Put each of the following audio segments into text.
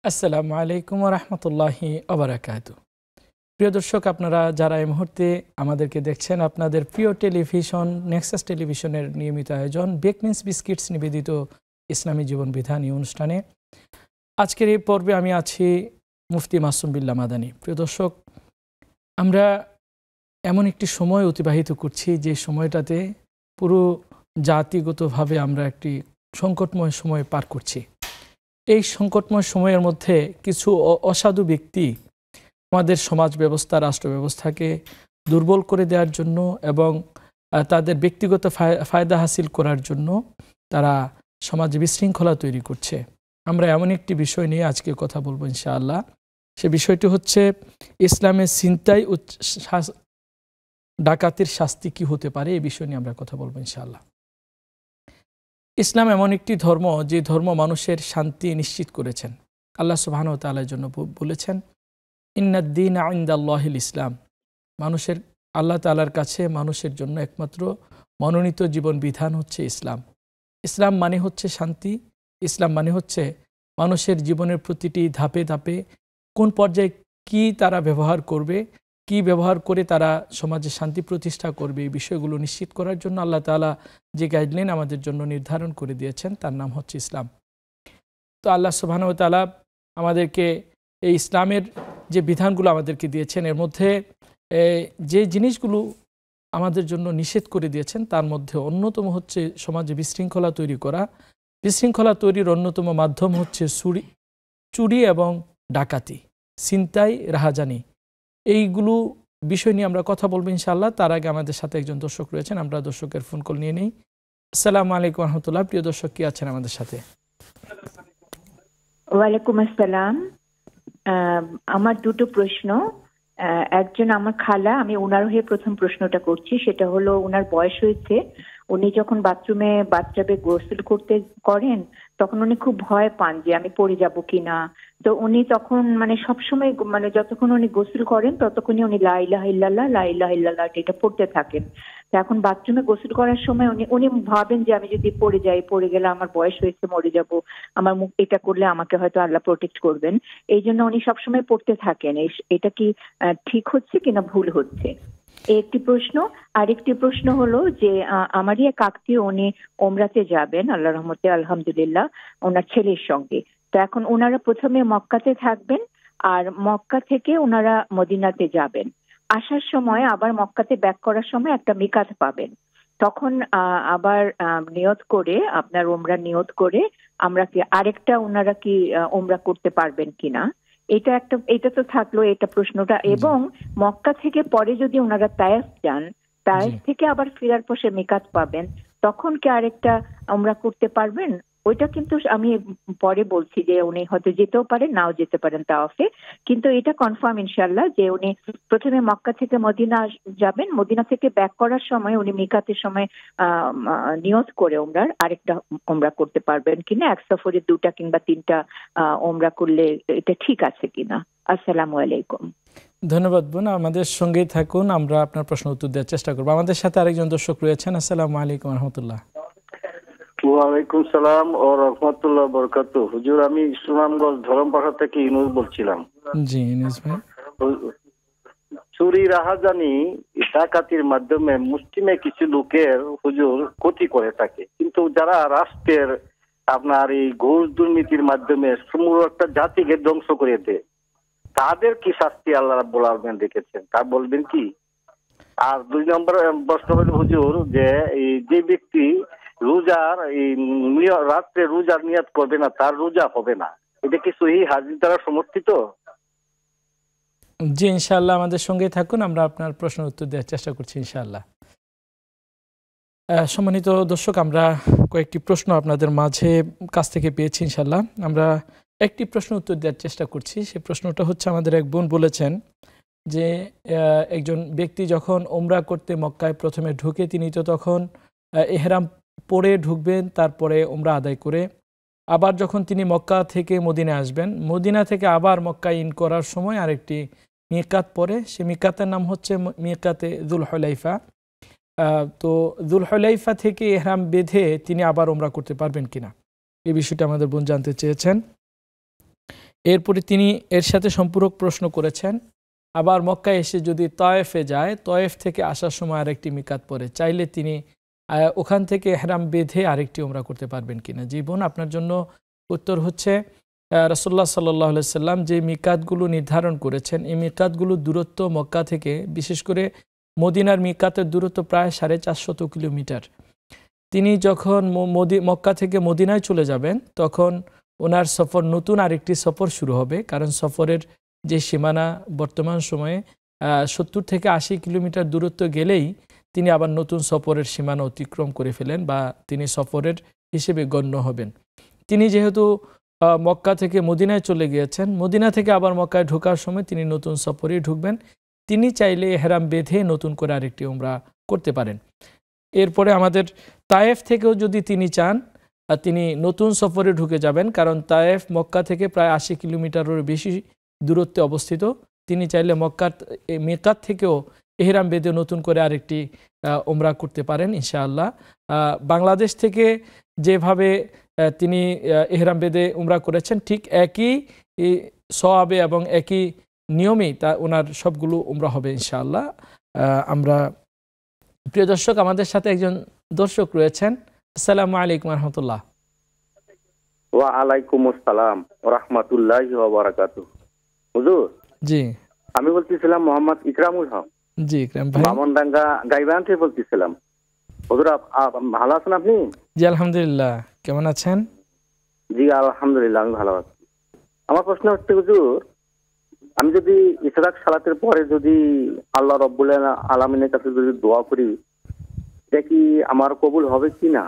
আসসালামু আলাইকুম ওয়া রাহমাতুল্লাহি ওয়া বারাকাতুহু। প্রিয় দর্শক, আপনারা যারা এই মুহূর্তে আমাদেরকে দেখছেন, আপনাদের প্রিয় টেলিভিশন নেক্সাস টেলিভিশনের নিয়মিত আয়োজন বেকমিন্স বিস্কিটস নিবেদিত ইসলামী জীবন বিধান এই অনুষ্ঠানে আজকের এই পর্বে আমি আছি মুফতি মাসুম বিল্লাহ মাদানী। প্রিয় দর্শক, আমরা এমন একটি সময় অতিবাহিত করছি যে সময়টাতে পুরো জাতিগতভাবে আমরা একটি সংকটময় সময় পার করছি। এই সংকটময় সময়ের মধ্যে কিছু অসাধু ব্যক্তি আমাদের সমাজ ব্যবস্থা, রাষ্ট্র ব্যবস্থাকে দুর্বল করে দেওয়ার জন্য এবং তাদের ব্যক্তিগত ফায়দা হাসিল করার জন্য তারা সমাজে বিশৃঙ্খলা তৈরি করছে। আমরা এমন একটি বিষয় নিয়ে আজকে কথা বলবো ইনশাআল্লাহ। সে বিষয়টি হচ্ছে ইসলামের ছিনতাই ও ডাকাতির শাস্তি কি হতে পারে, এই বিষয় নিয়ে আমরা কথা বলবো ইনশাআল্লাহ। ইসলাম এমন একটি ধর্ম যে ধর্ম মানুষের শান্তি নিশ্চিত করেছেন। আল্লাহ সুবহানাহু ওয়া তাআলার জন্য বলেছেন, ইন্নাদ-দীনা ইনদাল্লাহিল ইসলাম। মানুষের আল্লাহ তাআলার কাছে মানুষের জন্য একমাত্র মনোনীত জীবন বিধান হচ্ছে ইসলাম। ইসলাম মানে হচ্ছে শান্তি। ইসলাম মানে হচ্ছে মানুষের জীবনের প্রতিটি ধাপে ধাপে কোন পর্যায়ে কি তারা ব্যবহার করবে, কি ব্যবহার করে তারা সমাজে শান্তি প্রতিষ্ঠা করবে, এই বিষয়গুলো নিশ্চিত করার জন্য আল্লাহ তাআলা যে গাইডলাইন আমাদের জন্য নির্ধারণ করে দিয়েছেন তার নাম হচ্ছে ইসলাম। তো আল্লাহ সুবহানাহু ওয়া তাআলা আমাদেরকে এই ইসলামের যে বিধানগুলো আমাদেরকে দিয়েছেন, এর মধ্যে যে জিনিসগুলো আমাদের জন্য নিষেধ করে দিয়েছেন তার মধ্যে অন্যতম হচ্ছে সমাজে বিশৃঙ্খলা তৈরি করা। বিশৃঙ্খলা তৈরির অন্যতম মাধ্যম হচ্ছে চুরি এবং ডাকাতি, ছিনতাই, রাহাজানি। এইগুলো বিষয় নিয়ে আমরা কথা বলবো ইনশাআল্লাহ। তার আগে আমাদের সাথে একজন দর্শক রয়েছেন, আমরা দর্শকের ফোন কল নিয়ে নিই। আসসালামু আলাইকুম ওয়া রাহমাতুল্লাহ। প্রিয় দর্শক, কি আছেন আমাদের সাথে? ওয়ালাইকুম আসসালাম। আমার দুটো প্রশ্ন। একজন আমার খালা, আমি ওনার হয়ে প্রথম প্রশ্নটা করছি। সেটা হলো, ওনার বয়স হয়েছে, উনি যখন বাথরুমে বাথটাবে গোসল করেন তখন উনি খুব ভয় পান যে আমি পড়ে যাব কিনা। তো উনি তখন সবসময় যতক্ষণ উনি গোসল করেন ততক্ষণই উনি লা ইলাহা ইল্লাল্লাহ লা ইলাহা ইল্লাল্লাহ এটা পড়তে থাকেন। তো এখন বাথরুমে গোসল করার সময় উনি ভাবেন যে আমি যদি পড়ে গেলে আমার বয়স হয়েছে, মরে যাব, আমার মুখ এটা করলে আমাকে হয়তো আল্লাহ প্রোটেক্ট করবেন, এই জন্য উনি সবসময় পড়তে থাকেন। এটা কি ঠিক হচ্ছে কিনা ভুল হচ্ছে, এই একটি প্রশ্ন। আরেকটি প্রশ্ন হলো যে আমারই এক আত্মীয়, উনি ওমরাতে যাবেন আল্লাহর রহমতে আলহামদুলিল্লাহ ওনার ছেলের সঙ্গে। তো এখন ওনারা প্রথমে মক্কাতে থাকবেন আর মক্কা থেকে ওনারা মদিনাতে যাবেন। আসার সময় আবার মক্কাতে ব্যাক করার সময় একটা মিকাত পাবেন। তখন আবার নিয়ত করে, আপনার ওমরা নিয়ত করে আমরা কি আরেকটা ওনারা কি ওমরা করতে পারবেন কিনা, এটা তো থাকলো এটা প্রশ্নটা। এবং মক্কা থেকে পরে যদি ওনারা তায়েফ যান, তায়েফ থেকে আবার ফেরার পর মিকাত পাবেন, তখন কি আরেকটা ওমরা করতে পারবেন? ওইটা কিন্তু আমি পরে বলছি যে উনি হয়তো যেতেও পারেন, নাও যেতে পারেন তাওয়াফে, কিন্তু এটা কনফার্ম ইনশাআল্লাহ যে উনি প্রথমে মক্কা থেকে মদিনা যাবেন, মদিনা থেকে ব্যাক করার সময় উনি মিকাতের সময় নিয়ত করে ওমরার আরেকটা ওমরা করতে পারবেন কিনা, এক সফরে 2টা কিংবা 3টা ওমরা করলে এটা ঠিক আছে কিনা। আসসালামু আলাইকুম। ধন্যবাদ বোন, আমাদের সঙ্গেই থাকুন, আমরা আপনার প্রশ্ন উত্তর দেওয়ার চেষ্টা করবো। আমাদের সাথে আরেকজন দর্শক রয়েছেন। আসসালামু আলাইকুম ওয়া রাহমাতুল্লাহ। ওয়ালাইকুম সালাম ও রাহমাতুল্লাহ বারাকাতুহু। হুজুর, আমি সুনামগঞ্জ ধরমপাড়া থেকে ইউনুস বলছিলাম। জি ইউনুস ভাই। চুরি, রাহাজানি, ডাকাতির মাধ্যমে মুসলিমে কিছু লোকের হুজুর ক্ষতি করে থাকে, কিন্তু যারা রাষ্ট্রের আপনার এই ঘুষ দুর্নীতির মাধ্যমে সমগ্র একটা জাতিকে ধ্বংস করে দেয়, তাদের কি শাস্তি আল্লাহ রাব্বুল আলামিন রেখেছেন তা বলবেন কি? আর 2 নম্বর প্রশ্ন হলো হুজুর, যে ব্যক্তি রোজার রাত্রে রোজার নিয়াত করবে না, তার রোজা হবে না, এটা কি সহিহ হাদিস দ্বারা সমর্থিত? জি ইনশাআল্লাহ, আমাদের সঙ্গেই থাকুন, আমরা আপনার প্রশ্ন উত্তর দেওয়ার চেষ্টা করছি ইনশাআল্লাহ। সম্মানিত দর্শক, আমরা কয়েকটি প্রশ্ন আপনাদের মাঝে কাছ থেকে পেয়েছি ইনশাআল্লাহ। আমরা একটি প্রশ্ন উত্তর দেওয়ার চেষ্টা করছি। সেই প্রশ্নটা হচ্ছে, আমাদের এক বোন বলেছেন যে একজন ব্যক্তি যখন ওমরা করতে মক্কায় প্রথমে ঢুকে, তিনি তো তখন এহরাম পরে ঢুকবেন, তারপরে ওমরা আদায় করে আবার যখন তিনি মক্কা থেকে মদিনায় আসবেন, মদিনা থেকে আবার মক্কা ইন করার সময় আরেকটি মিকাত পরে, সে মিকাতের নাম হচ্ছে মিকাতে যুলহুলাইফা। তো যুলহুলাইফা থেকে ইহরাম বেঁধে তিনি আবার ওমরা করতে পারবেন কিনা, এই বিষয়টা আমাদের বোন জানতে চেয়েছেন। এরপরে তিনি এর সাথে সম্পূরক প্রশ্ন করেছেন, আবার মক্কায় এসে যদি তয়েফে যায়, তয়েফ থেকে আসার সময় আরেকটি মিকাত পড়ে, চাইলে তিনি ওখান থেকে এহরাম বেঁধে আরেকটি উমরা করতে পারবেন কিনা। জি বোন, আপনার জন্য উত্তর হচ্ছে রাসূলুল্লাহ সাল্লাল্লাহু আলাইহি সাল্লাম যে মিকাতগুলো নির্ধারণ করেছেন, এই মিকাতগুলোর দূরত্ব মক্কা থেকে, বিশেষ করে মদিনার মিকাতের দূরত্ব প্রায় 450 কিলোমিটার। তিনি যখন মক্কা থেকে মদিনায় চলে যাবেন, তখন ওনার সফর, নতুন আরেকটি সফর শুরু হবে। কারণ সফরের যে সীমানা বর্তমান সময়ে 70 থেকে 80 কিলোমিটার দূরত্ব গেলেই তিনি আবার নতুন সফরের সীমানা অতিক্রম করে ফেলেন বা তিনি সফরের হিসেবে গণ্য হবেন। তিনি যেহেতু মক্কা থেকে মদিনায় চলে গিয়েছেন, মদিনা থেকে আবার মক্কায় ঢোকার সময় তিনি নতুন সফরেই ঢুকবেন। তিনি চাইলে এহরাম বেঁধে নতুন করে আরেকটি উমরা করতে পারেন। এরপরে আমাদের তায়েফ থেকেও যদি তিনি চান, তিনি নতুন সফরে ঢুকে যাবেন, কারণ তায়েফ মক্কা থেকে প্রায় 80 কিলোমিটারের বেশি দূরত্বে অবস্থিত। তিনি চাইলে মক্কার মিকাত থেকেও এহরাম বেঁধে নতুন করে আরেকটি উমরা করতে পারেন ইনশাআল্লাহ। বাংলাদেশ থেকে যেভাবে তিনি এহরাম বেঁধে উমরা করেছেন, ঠিক একই সওয়াবে এবং একই নিয়মেই তা ওনার সবগুলো উমরা হবে ইনশাআল্লাহ। আমরা প্রিয় দর্শক, আমাদের সাথে একজন দর্শক রয়েছেন। আসসালামু আলাইকুম রহমতুল্লাহ। ওয়া আলাইকুম আসসালাম ওয়া রাহমাতুল্লাহি ওয়া বারাকাতুহু। হুজুর, জি, আমি বলতেছিলাম মোহাম্মদ ইকরামুল হক। জি ইকরাম ভাই, বামনডাঙ্গা গাইবান থেকে বলতেছিলাম। হুজুর, ভালো আছেন আপনি? জি আলহামদুলিল্লাহ, কেমন আছেন? জি আলহামদুলিল্লাহ, আমি ভালো আছি। আমার প্রশ্ন হচ্ছে হুজুর, আমি যদি ইশরাক সালাতের পরে যদি আল্লাহ রাব্বুল আলামিনের কাছে যদি দোয়া করি, এটা কি আমার কবুল হবে কিনা?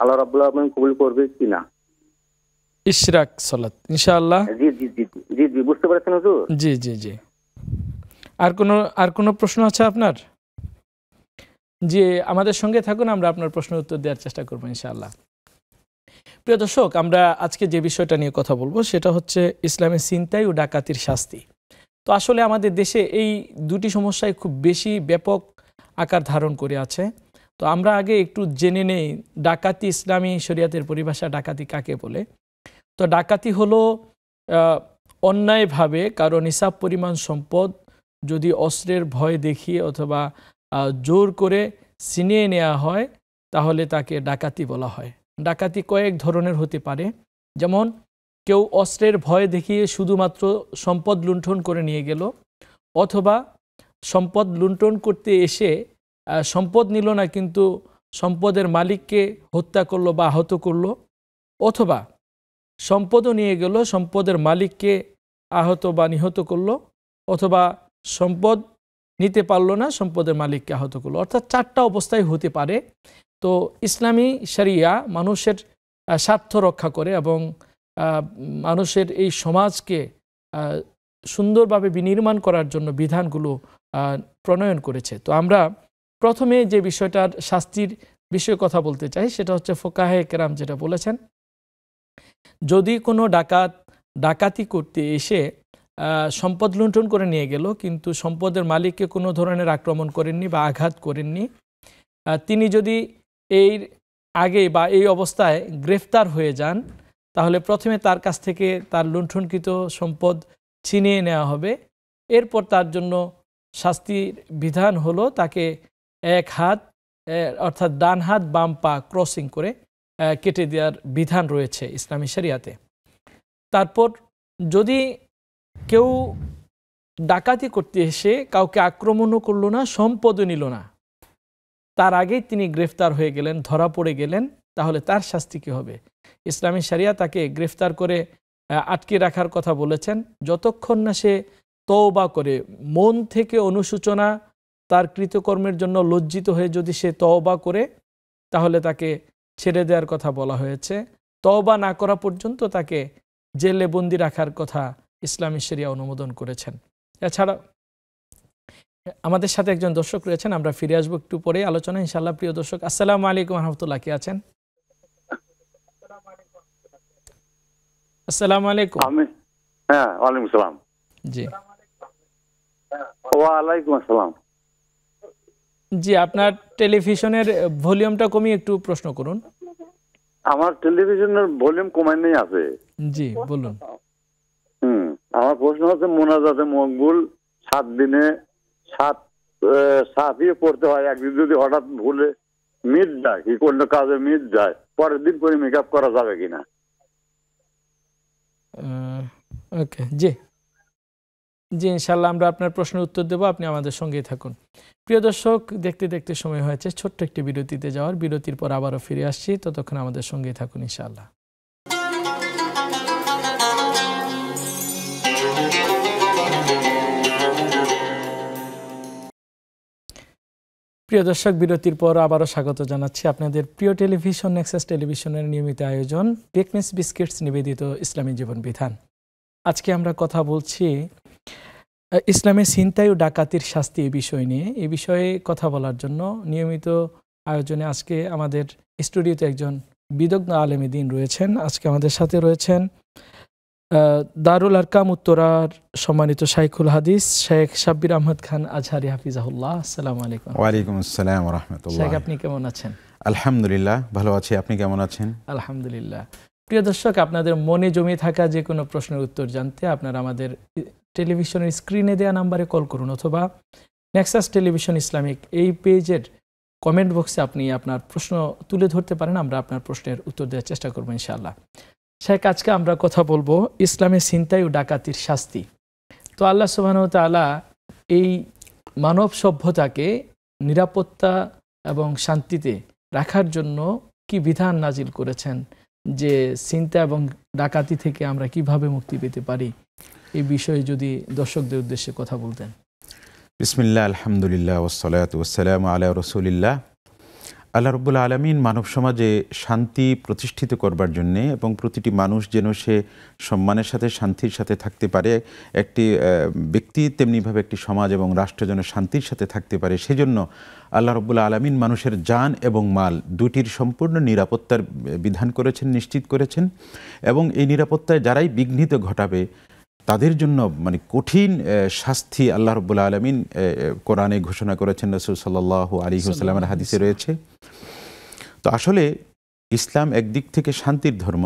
আল্লাহ রাব্বুল আলামিন কবুল করবে কিনা? ইশরাক সালাত ইনশাআল্লাহ। জি জি জি জি জি, বুঝতে পারছেন হুজুর? জি জি জি। আর কোনো প্রশ্ন আছে আপনার? জি, আমাদের সঙ্গে থাকুন, আমরা আপনার প্রশ্নের উত্তর দেওয়ার চেষ্টা করব ইনশাআল্লাহ। প্রিয় দর্শক, আমরা আজকে যে বিষয়টা নিয়ে কথা বলবো সেটা হচ্ছে ইসলামের ছিনতাই ও ডাকাতির শাস্তি। তো আসলে আমাদের দেশে এই দুটি সমস্যায় খুব বেশি ব্যাপক আকার ধারণ করে আছে। তো আমরা আগে একটু জেনে নেই ডাকাতি, ইসলামী শরিয়াতের পরিভাষা ডাকাতি কাকে বলে। তো ডাকাতি হলো অন্যায়ভাবে কারো নিসাব পরিমাণ সম্পদ যদি অস্ত্রের ভয় দেখিয়ে অথবা জোর করে ছিনিয়ে নেওয়া হয়, তাহলে তাকে ডাকাতি বলা হয়। ডাকাতি কয়েক ধরনের হতে পারে, যেমন কেউ অস্ত্রের ভয় দেখিয়ে শুধুমাত্র সম্পদ লুণ্ঠন করে নিয়ে গেল, অথবা সম্পদ লুণ্ঠন করতে এসে সম্পদ নিল না কিন্তু সম্পদের মালিককে হত্যা করলো বা আহত করলো, অথবা সম্পদও নিয়ে গেল, সম্পদের মালিককে আহত বা নিহত করলো, অথবা সম্পদ নিতে পারলো না, সম্পদের মালিককে আহত করলো। অর্থাৎ 4টা অবস্থায় হতে পারে। তো ইসলামী শরিয়া মানুষের স্বার্থ রক্ষা করে এবং মানুষের এই সমাজকে সুন্দরভাবে বিনির্মাণ করার জন্য বিধানগুলো প্রণয়ন করেছে। তো আমরা প্রথমে যে বিষয়টার শাস্তির বিষয়ে কথা বলতে চাই সেটা হচ্ছে ফোকাহে কেরাম যেটা বলেছেন, যদি কোনো ডাকাতি করতে এসে সম্পদ লুণ্ঠন করে নিয়ে গেল কিন্তু সম্পদের মালিককে কোনো ধরনের আক্রমণ করেননি বা আঘাত করেননি, তিনি যদি এর আগে বা এই অবস্থায় গ্রেফতার হয়ে যান, তাহলে প্রথমে তার কাছ থেকে তার লুণ্ঠনকৃত সম্পদ ছিনিয়ে নেওয়া হবে। এরপর তার জন্য শাস্তির বিধান হলো তাকে এক হাত অর্থাৎ ডান হাত বাম পা ক্রসিং করে কেটে দেওয়ার বিধান রয়েছে ইসলামী শরিয়াতে। তারপর যদি কেউ ডাকাতি করতে এসে কাউকে আক্রমণও করলো না, সম্পদও নিল না, তার আগেই তিনি গ্রেফতার হয়ে গেলেন, ধরা পড়ে গেলেন, তাহলে তার শাস্তি কী হবে? ইসলামী শরিয়া তাকে গ্রেফতার করে আটকে রাখার কথা বলেছেন যতক্ষণ না সে তওবা করে, মন থেকে অনুশোচনা, তার কৃতকর্মের জন্য লজ্জিত হয়ে যদি সে তওবা করে, তাহলে তাকে ছেড়ে দেওয়ার কথা বলা হয়েছে। তওবা না করা পর্যন্ত তাকে জেলে বন্দি রাখার কথা ইসলামী শরিয়া অনুমোদন করেছেন। এছাড়া আমাদের সাথে একজন দর্শক রয়েছেন, আমরা ফিরে আসবো একটু পরে আলোচনা ইনশাআল্লাহ। প্রিয় দর্শক, আসসালামু আলাইকুম রহমতুল্লাহ, কে আছেন? আসসালামু আলাইকুম। হ্যাঁ, ওয়ালাইকুম আসসালাম। জি ওয়ালাইকুম আসসালাম। জি, আপনার টেলিভিশনের ভলিউমটা কমিয়ে একটু প্রশ্ন করুন। আমার টেলিভিশনের ভলিউম কমাই নেই আছে। জি বলুন। আমার প্রশ্ন হচ্ছে মোনাজাতে মকবুল 7 দিনে 7 সাফিয়ে পড়তে হয়। একদিন যদি হঠাৎ ভুলে মিট যায়, কি কোনো কাজে মিট যায়, পরের দিন করে মেকআপ করা যাবে কিনা? ওকে, জি জি, ইনশাল্লাহ আমরা আপনার প্রশ্নের উত্তর দেব, আপনি আমাদের সঙ্গেই থাকুন। প্রিয় দর্শক, দেখতে দেখতে সময় হয়েছে ছোট্ট একটি বিরতিতে যাওয়ার। বিরতির পর আবারও ফিরে আসছি, ততক্ষণ আমাদের সঙ্গেই থাকুন ইনশাআল্লাহ। প্রিয় দর্শক, বিরতির পর আবারও স্বাগত জানাচ্ছি আপনাদের প্রিয় টেলিভিশন নেক্সাস টেলিভিশনের নিয়মিত আয়োজন বেকনেস বিস্কিটস নিবেদিত ইসলামী জীবন বিধান। আজকে আমরা কথা বলছি ইসলামের ছিনতাই ও ডাকাতির শাস্তি এই বিষয় নিয়ে। এই বিষয়ে কথা বলার জন্য নিয়মিত আয়োজনে আজকে আমাদের স্টুডিওতে একজন বিদগ্ধ আলেমে দ্বীন রয়েছেন। আজকে আমাদের সাথে রয়েছেন দারুল আরকাম উত্তরার সম্মানিত শাইখুল হাদিস শেখ শাব্বির আহমদ খান আজহারি হাফিজাহুল্লাহ। আসসালামু আলাইকুম। ওয়ালাইকুম আসসালাম ওয়া রাহমাতুল্লাহ। শেখ, আপনি কেমন আছেন? আলহামদুলিল্লাহ ভালো আছি, আপনি কেমন আছেন? আলহামদুলিল্লাহ। প্রিয় দর্শক, আপনাদের মনে জমে থাকা যে কোনো প্রশ্নের উত্তর জানতে আপনারা আমাদের টেলিভিশনের স্ক্রিনে দেওয়া নাম্বারে কল করুন, অথবা নেক্সাস টেলিভিশন ইসলামিক এই পেজের কমেন্ট বক্সে আপনি আপনার প্রশ্ন তুলে ধরতে পারেন। আমরা আপনার প্রশ্নের উত্তর দেওয়ার চেষ্টা করবো ইনশাআল্লাহ। শেখ, আজকে আমরা কথা বলবো ইসলামের ছিনতাই ও ডাকাতির শাস্তি। তো আল্লাহ সুবহানাহু ওয়া তাআলা এই মানব সভ্যতাকে নিরাপত্তা এবং শান্তিতে রাখার জন্য কি বিধান নাজিল করেছেন, যে ছিনতাই এবং ডাকাতি থেকে আমরা কিভাবে মুক্তি পেতে পারি, এই বিষয়ে যদি দর্শকদের উদ্দেশ্যে কথা বলতেন। বিসমিল্লাহ, আলহামদুলিল্লাহ, ওয়াসসালাতু ওয়াসসালামু আলা রাসূলিল্লাহ। আল্লাহ রাব্বুল আলামিন মানব সমাজে শান্তি প্রতিষ্ঠিত করবার জন্যে এবং প্রতিটি মানুষ যেন সে সম্মানের সাথে শান্তির সাথে থাকতে পারে, একটি ব্যক্তি তেমনিভাবে একটি সমাজ এবং রাষ্ট্র যেন শান্তির সাথে থাকতে পারে, সেজন্য আল্লাহ রাব্বুল আলামিন মানুষের জান এবং মাল দুটির সম্পূর্ণ নিরাপত্তার বিধান করেছেন, নিশ্চিত করেছেন। এবং এই নিরাপত্তায় যারাই বিঘ্নিত ঘটাবে তাদের জন্য মানে কঠিন শাস্তি আল্লাহ রাব্বুল আলামিন কোরআনে ঘোষণা করেছেন, রাসূল সাল্লাল্লাহু আলাইহি ওয়াসাল্লামের হাদিসে রয়েছে। তো আসলে ইসলাম একদিক থেকে শান্তির ধর্ম,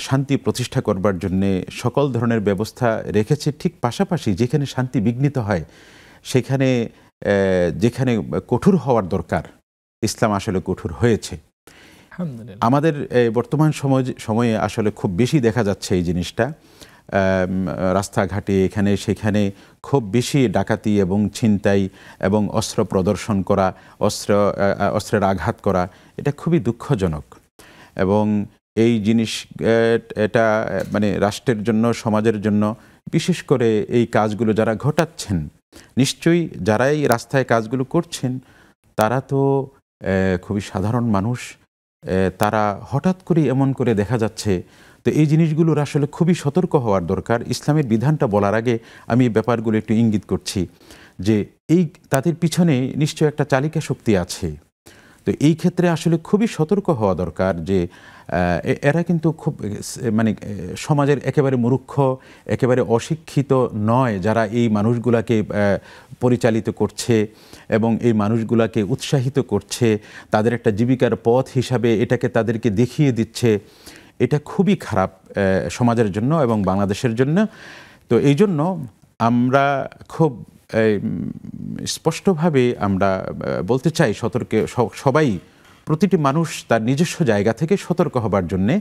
শান্তি প্রতিষ্ঠা করবার জন্যে সকল ধরনের ব্যবস্থা রেখেছে। ঠিক পাশাপাশি যেখানে শান্তি বিঘ্নিত হয়, সেখানে যেখানে কঠোর হওয়ার দরকার, ইসলাম আসলে কঠোর হয়েছে। আমাদের বর্তমান সময়ে আসলে খুব বেশি দেখা যাচ্ছে এই জিনিসটা। রাস্তাঘাটে এখানে সেখানে খুব বেশি ডাকাতি এবং ছিনতাই এবং অস্ত্র প্রদর্শন করা, অস্ত্রের আঘাত করা, এটা খুবই দুঃখজনক। এবং এই জিনিস এটা মানে রাষ্ট্রের জন্য, সমাজের জন্য, বিশেষ করে এই কাজগুলো যারা ঘটাচ্ছেন, নিশ্চয়ই যারাই রাস্তায় কাজগুলো করছেন তারা তো খুবই সাধারণ মানুষ, তারা হঠাৎ করে এমন করে দেখা যাচ্ছে। তো এই জিনিসগুলোর আসলে খুবই সতর্ক হওয়ার দরকার। ইসলামের বিধানটা বলার আগে আমি এই ব্যাপারগুলো একটু ইঙ্গিত করছি যে এই তাদের পিছনে নিশ্চয় একটা চালিকা শক্তি আছে। তো এই ক্ষেত্রে আসলে খুবই সতর্ক হওয়া দরকার যে এরা কিন্তু খুব মানে সমাজের একেবারে মূর্খ, একেবারে অশিক্ষিত নয় যারা এই মানুষগুলাকে পরিচালিত করছে এবং এই মানুষগুলাকে উৎসাহিত করছে, তাদের একটা জীবিকার পথ হিসাবে এটাকে তাদেরকে দেখিয়ে দিচ্ছে। এটা খুবই খারাপ সমাজের জন্য এবং বাংলাদেশের জন্য। তো এই জন্য আমরা খুব স্পষ্টভাবে আমরা বলতে চাই সবাই, প্রতিটি মানুষ তার নিজস্ব জায়গা থেকে সতর্ক হবার জন্যে,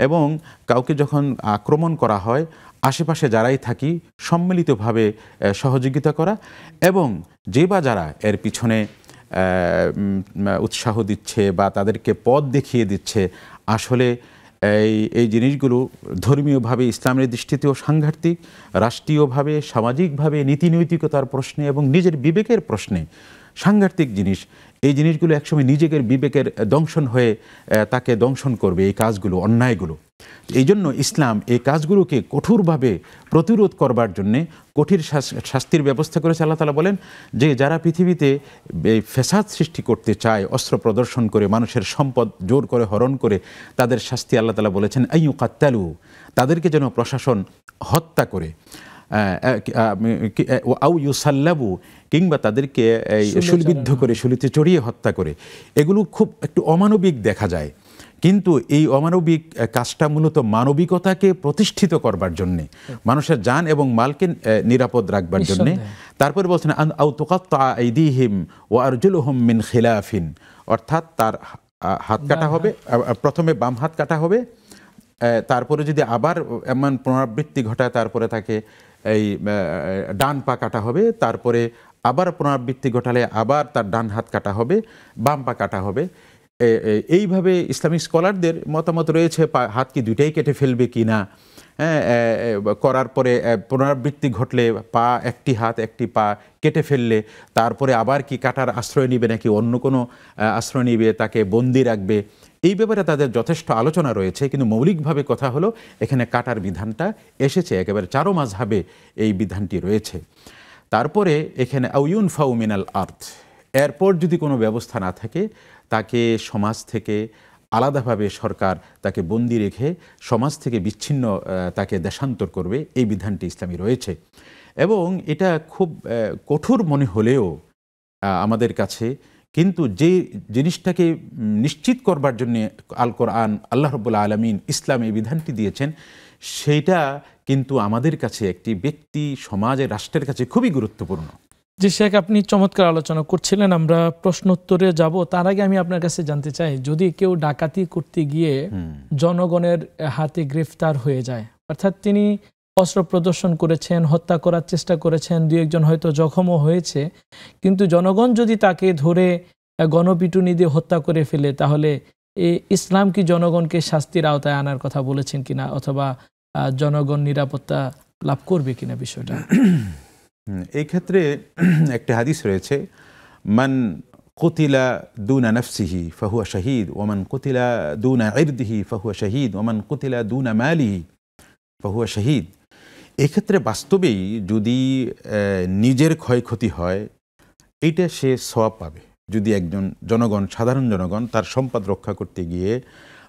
এবং কাউকে যখন আক্রমণ করা হয় আশেপাশে যারাই থাকি সম্মিলিতভাবে সহযোগিতা করা, এবং যে বা যারা এর পিছনে উৎসাহ দিচ্ছে বা তাদেরকে পথ দেখিয়ে দিচ্ছে, আসলে এই জিনিসগুলো ধর্মীয়ভাবে ইসলামের দৃষ্টিতেও সাংঘাতিক, রাষ্ট্রীয়ভাবে, সামাজিকভাবে, নীতিনৈতিকতার প্রশ্নে এবং নিজের বিবেকের প্রশ্নে সাংঘাতিক জিনিস। এই জিনিসগুলো একসময় নিজেদের বিবেকের দংশন হয়ে তাকে দংশন করবে এই কাজগুলো, অন্যায়গুলো। এই জন্য ইসলাম এই কাজগুলোকে কঠোরভাবে প্রতিরোধ করবার জন্যে কঠিন শাস্তির ব্যবস্থা করেছে। আল্লাহ তাআলা বলেন যে যারা পৃথিবীতে ফেসাদ সৃষ্টি করতে চায়, অস্ত্র প্রদর্শন করে, মানুষের সম্পদ জোর করে হরণ করে, তাদের শাস্তি আল্লাহ তাআলা বলেছেন আইয়ু কাত্তালু, তাদেরকে যেন প্রশাসন হত্যা করে, আউ ইউসাল্লাবু, কিংবা তাদেরকে শুলবিদ্ধ করে শুলিতে চড়িয়ে হত্যা করে। এগুলো খুব একটু অমানবিক দেখা যায়, কিন্তু এই অমানবিক কাজটা মূলত মানবিকতাকে প্রতিষ্ঠিত করবার জন্যে, মানুষের জান এবং মালকে নিরাপদ রাখবার জন্যে। তারপরে বলছেন আও তুকাত্তা আইদিহিম ওয়া আরজুলুহুম মিন খিলাফিন, অর্থাৎ তার হাত কাটা হবে, প্রথমে বাম হাত কাটা হবে, তারপরে যদি আবার এমন পুনরাবৃত্তি ঘটায় তারপরে তাকে এই ডান পা কাটা হবে, তারপরে আবার পুনরাবৃত্তি ঘটালে আবার তার ডান হাত কাটা হবে, বাম পা কাটা হবে। এইভাবে ইসলামিক স্কলারদের মতামত রয়েছে হাত কি দুইটাই কেটে ফেলবে কি না, করার পরে পুনরাবৃত্তি ঘটলে পা, একটি হাত একটি পা কেটে ফেললে তারপরে আবার কি কাটার আশ্রয় নিবে নাকি অন্য কোনো আশ্রয় নিবে, তাকে বন্দি রাখবে, এই ব্যাপারে তাদের যথেষ্ট আলোচনা রয়েছে। কিন্তু মৌলিকভাবে কথা হলো এখানে কাটার বিধানটা এসেছে, একেবারে চারো মাযহাবে এই বিধানটি রয়েছে। তারপরে এখানে আউয়ুন ফাউ মিনাল আর্থ, এরপর যদি কোনো ব্যবস্থা না থাকে তাকে সমাজ থেকে আলাদাভাবে সরকার তাকে বন্দি রেখে সমাজ থেকে বিচ্ছিন্ন তাকে দেশান্তর করবে, এই বিধানটি ইসলামী রয়েছে। এবং এটা খুব কঠোর মনে হলেও আমাদের কাছে, কিন্তু যে জিনিসটাকে নিশ্চিত করবার জন্য আল কোরআন, আল্লাহ রাব্বুল আলামিন ইসলাম এই বিধানটি দিয়েছেন, সেইটা কিন্তু আমাদের কাছে একটি ব্যক্তি, সমাজে, রাষ্ট্রের কাছে খুবই গুরুত্বপূর্ণ। জি শেখ, আপনি চমৎকার আলোচনা করছিলেন, আমরা প্রশ্ন উত্তরে যাব। তার আগে আমি আপনার কাছে জানতে চাই, যদি কেউ ডাকাতি করতে গিয়ে জনগণের হাতে গ্রেফতার হয়ে যায়, অর্থাৎ তিনি অস্ত্র প্রদর্শন করেছেন, হত্যা করার চেষ্টা করেছেন, দুই একজন হয়তো জখমও হয়েছে, কিন্তু জনগণ যদি তাকে ধরে গণপিটুনি দিয়ে হত্যা করে ফেলে, তাহলে ইসলাম কি জনগণকে শাস্তির আওতায় আনার কথা বলেছেন কিনা, অথবা জনগণ নিরাপত্তা লাভ করবে কিনা বিষয়টা? এই ক্ষেত্রে একটা হাদিস রয়েছে, মান কুতিলা দুনা নফসিহি ফাহুয়া শহীদ ওমান কুতিলা দুনা ইরদিহি ফাহুয়া শহীদ ওমান কুতিলা দুনা মালিহি ফাহুয়া শহীদ। এক্ষেত্রে বাস্তবেই যদি নিজের ক্ষয়ক্ষতি হয়, এইটা সে সওয়াব পাবে। যদি একজন জনগণ, সাধারণ জনগণ তার সম্পদ রক্ষা করতে গিয়ে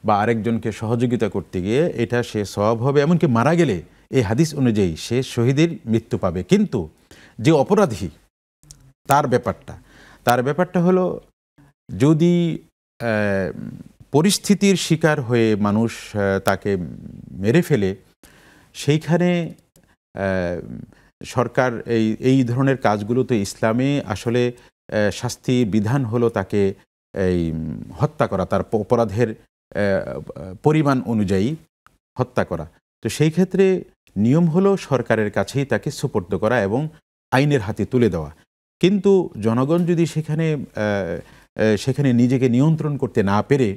বা আরেকজনকে সহযোগিতা করতে গিয়ে এটা সে সওয়াব হবে, এমনকি মারা গেলে এই হাদিস অনুযায়ী সে শহীদের মৃত্যু পাবে। কিন্তু যে অপরাধী তার ব্যাপারটা হলো, যদি পরিস্থিতির শিকার হয়ে মানুষ তাকে মেরে ফেলে, সেইখানে সরকার এই ধরনের কাজগুলোতে ইসলামে আসলে শাস্তির বিধান হলো তাকে এই হত্যা করা, তার অপরাধের পরিমাণ অনুযায়ী হত্যা করা। তো সেই ক্ষেত্রে নিয়ম হলো সরকারের কাছেই তাকে সুপর্দ করা এবং আইনের হাতে তুলে দেওয়া। কিন্তু জনগণ যদি সেখানে নিজেকে নিয়ন্ত্রণ করতে না পেরে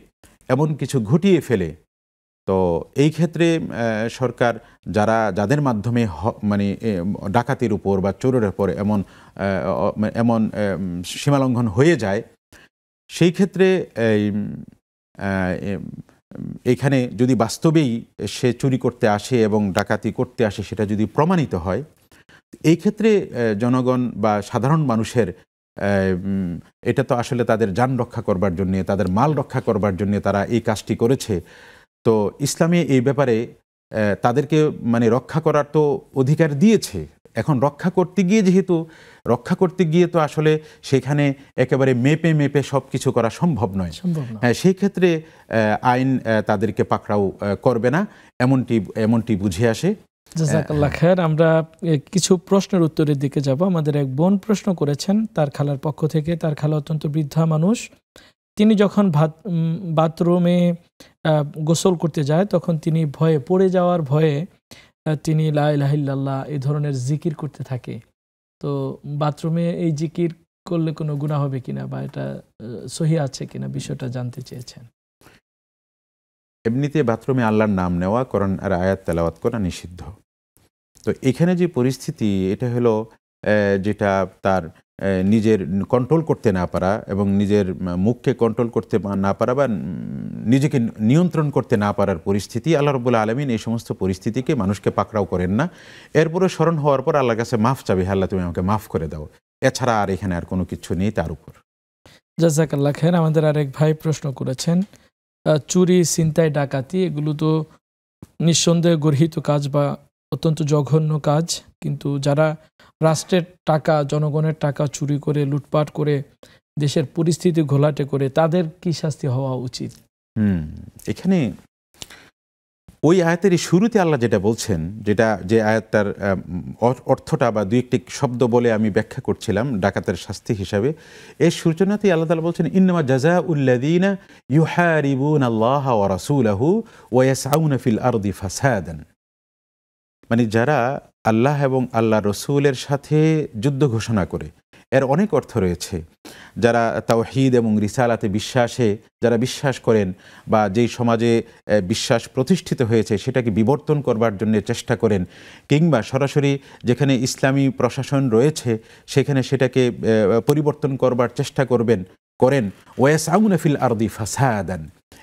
এমন কিছু ঘটিয়ে ফেলে, তো এই ক্ষেত্রে সরকার যাদের মাধ্যমে মানে ডাকাতির উপর বা চোরের উপর এমন সীমালঙ্ঘন হয়ে যায়, সেই ক্ষেত্রে এখানে যদি বাস্তবেই সে চুরি করতে আসে এবং ডাকাতি করতে আসে, সেটা যদি প্রমাণিত হয়, এই ক্ষেত্রে জনগণ বা সাধারণ মানুষের এটা তো আসলে তাদের যান রক্ষা করবার জন্যে, তাদের মাল রক্ষা করবার জন্যে তারা এই কাজটি করেছে। তো ইসলামে এই ব্যাপারে তাদেরকে মানে রক্ষা করার তো অধিকার দিয়েছে। এখন রক্ষা করতে গিয়ে তো আসলে সেখানে একেবারে মেপে সব কিছু করা সম্ভব নয়। হ্যাঁ, সেই ক্ষেত্রে আইন তাদেরকে পাকড়াও করবে না, এমনটি বুঝে আসে। জাযাকাল্লাহ খায়ের। আমরা কিছু প্রশ্নের উত্তরের দিকে যাব। আমাদের এক বোন প্রশ্ন করেছেন তার খালার পক্ষ থেকে। তার খালা অত্যন্ত বৃদ্ধা মানুষ। তিনি যখন বাথরুমে গোসল করতে যায়, তখন তিনি পড়ে যাওয়ার ভয়ে তিনি লা ইলাহা ইল্লাল্লাহ এই ধরনের জিকির করতে থাকে। তো বাথরুমে এই জিকির করলে কোনো গুনাহ হবে কিনা, বা এটা সহিহ আছে কিনা, বিষয়টা জানতে চেয়েছেন। এমনিতে বাথরুমে আল্লাহর নাম নেওয়া, কোরআন আর আয়াত তেলাওয়াত করা নিষিদ্ধ। তো এখানে যে পরিস্থিতি, এটা হলো যেটা তার নিজের কন্ট্রোল করতে না পারা এবং নিজের মুখকে কন্ট্রোল করতে না পারা বা নিজেকে নিয়ন্ত্রণ করতে না পারার পরিস্থিতি। আল্লাহ রাব্বুল আলামিন এই সমস্ত পরিস্থিতিকে মানুষকে পাকড়াও করেন না। এরপরে স্মরণ হওয়ার পর আল্লাহর কাছে মাফ চাবে, আল্লাহ তুমি আমাকে মাফ করে দাও, এছাড়া আর এখানে আর কোনো কিছু নেই তার উপর। জাযাকাল্লাহ খায়ের। আমাদের আরেক ভাই প্রশ্ন করেছেন, চুরি, ছিনতাই, ডাকাতি এগুলো তো নিঃসন্দেহে গর্হিত কাজ বা অত্যন্ত জঘন্য কাজ, কিন্তু যারা রাষ্ট্রের টাকা, জনগণের টাকা চুরি করে, লুটপাট করে, দেশের পরিস্থিতি ঘোলাটে করে, তাদের কি শাস্তি হওয়া উচিত? এখানে ওই আয়াতের শুরুতে আল্লাহ যেটা বলছেন, যে আয়াতটার অর্থটা বা দুই একটি শব্দ বলে আমি ব্যাখ্যা করছিলাম ডাকাতের শাস্তি হিসাবে, এর সূচনাতেই আল্লাহ তাআলা বলছেন ইন্নামা জাযাউল্লাযীনা ইউহারিবুনাল্লাহ ওয়া রাসূলাহু ওয়া ইয়াসআউনা ফিল আরদি ফাসাদান, মানে যারা আল্লাহ এবং আল্লাহ রসুলের সাথে যুদ্ধ ঘোষণা করে। এর অনেক অর্থ রয়েছে। যারা তাওহীদ এবং রিসালাতে যারা বিশ্বাস করেন বা যেই সমাজে বিশ্বাস প্রতিষ্ঠিত হয়েছে সেটাকে বিবর্তন করবার জন্য চেষ্টা করেন, কিংবা সরাসরি যেখানে ইসলামী প্রশাসন রয়েছে সেখানে সেটাকে পরিবর্তন করবার চেষ্টা করেন ওয়াসাউনা ফিল আরদি ফাসাদান,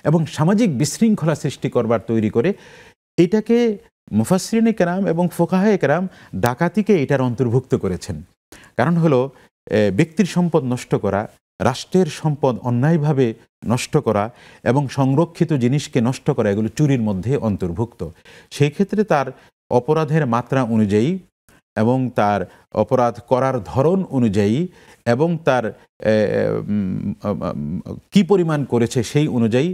এবং সামাজিক বিশৃঙ্খলা সৃষ্টি করবার তৈরি করে, এটাকে মুফাসসিরিনে কেরাম এবং ফুকাহায়ে কেরাম ডাকাতিকে এটার অন্তর্ভুক্ত করেছেন। কারণ হলো ব্যক্তির সম্পদ নষ্ট করা, রাষ্ট্রের সম্পদ অন্যায়ভাবে নষ্ট করা এবং সংরক্ষিত জিনিসকে নষ্ট করা, এগুলো চুরির মধ্যে অন্তর্ভুক্ত। সেই ক্ষেত্রে তার অপরাধের মাত্রা অনুযায়ী এবং তার অপরাধ করার ধরন অনুযায়ী এবং তার কি পরিমাণ করেছে সেই অনুযায়ী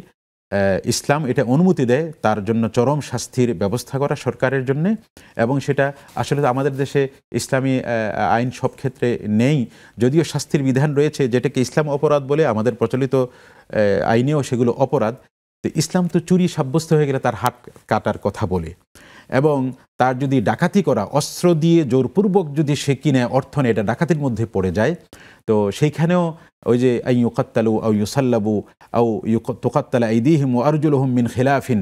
ইসলাম এটা অনুমতি দেয় তার জন্য চরম শাস্তির ব্যবস্থা করা সরকারের জন্যে। এবং সেটা আসলে আমাদের দেশে ইসলামী আইন সব ক্ষেত্রে নেই, যদিও শাস্তির বিধান রয়েছে যেটাকে ইসলাম অপরাধ বলে, আমাদের প্রচলিত আইনেও সেগুলো অপরাধ। তো ইসলাম তো চুরি সাব্যস্ত হয়ে গেলে তার হাত কাটার কথা বলে, এবং তার যদি ডাকাতি করা, অস্ত্র দিয়ে জোরপূর্বক যদি সে কিনে অর্থ নেয়, এটা ডাকাতির মধ্যে পড়ে যায়। তো সেইখানেও ওই যে আই ইউকাত্তালু আও ইউসাল্লাবু আও তুকাত্তালা আইদিহিম ওয়া আরজুলুহুম মিন খিলাফিন,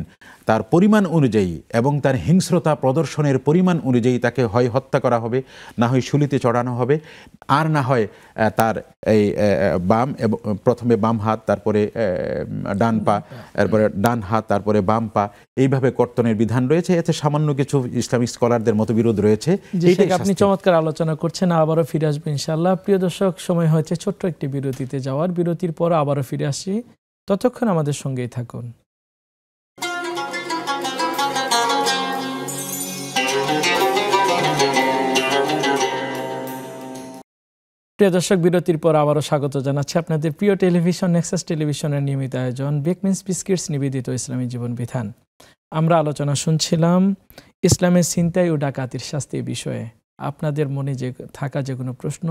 তার পরিমাণ অনুযায়ী এবং তার হিংস্রতা প্রদর্শনের পরিমাণ অনুযায়ী তাকে হয় হত্যা করা হবে, না হয় শুলিতে চড়ানো হবে, আর না হয় তার এই প্রথমে বাম হাত, তারপরে ডান পা, তারপরে ডান হাত, তারপরে বাম পা, এইভাবে কর্তনের বিধান রয়েছে। এতে সামান্য কিছু ইসলামিক স্কলারদের মতবিরোধ রয়েছে। আপনি চমৎকার আলোচনা করছেন, আবারও ফিরে আসবো ইনশাআল্লাহ। প্রিয় দর্শক, সময় হয়েছে ছোট্ট একটি বিরতিতে যাওয়ার। বিরতির পর আবারও ফিরে আসি, ততক্ষণ আমাদের সঙ্গেই থাকুন। প্রিয় দর্শক, বিরতির পর আবারও স্বাগত জানাচ্ছি আপনাদের প্রিয় টেলিভিশন নেক্সাস টেলিভিশনের নিয়মিত আয়োজন বেকমিন্স বিস্কিটস নিবেদিত ইসলামী জীবন বিধান। আমরা আলোচনা শুনছিলাম ইসলামের ছিনতাই ও ডাকাতির শাস্তি বিষয়ে। আপনাদের মনে যে থাকা যে কোনো প্রশ্ন,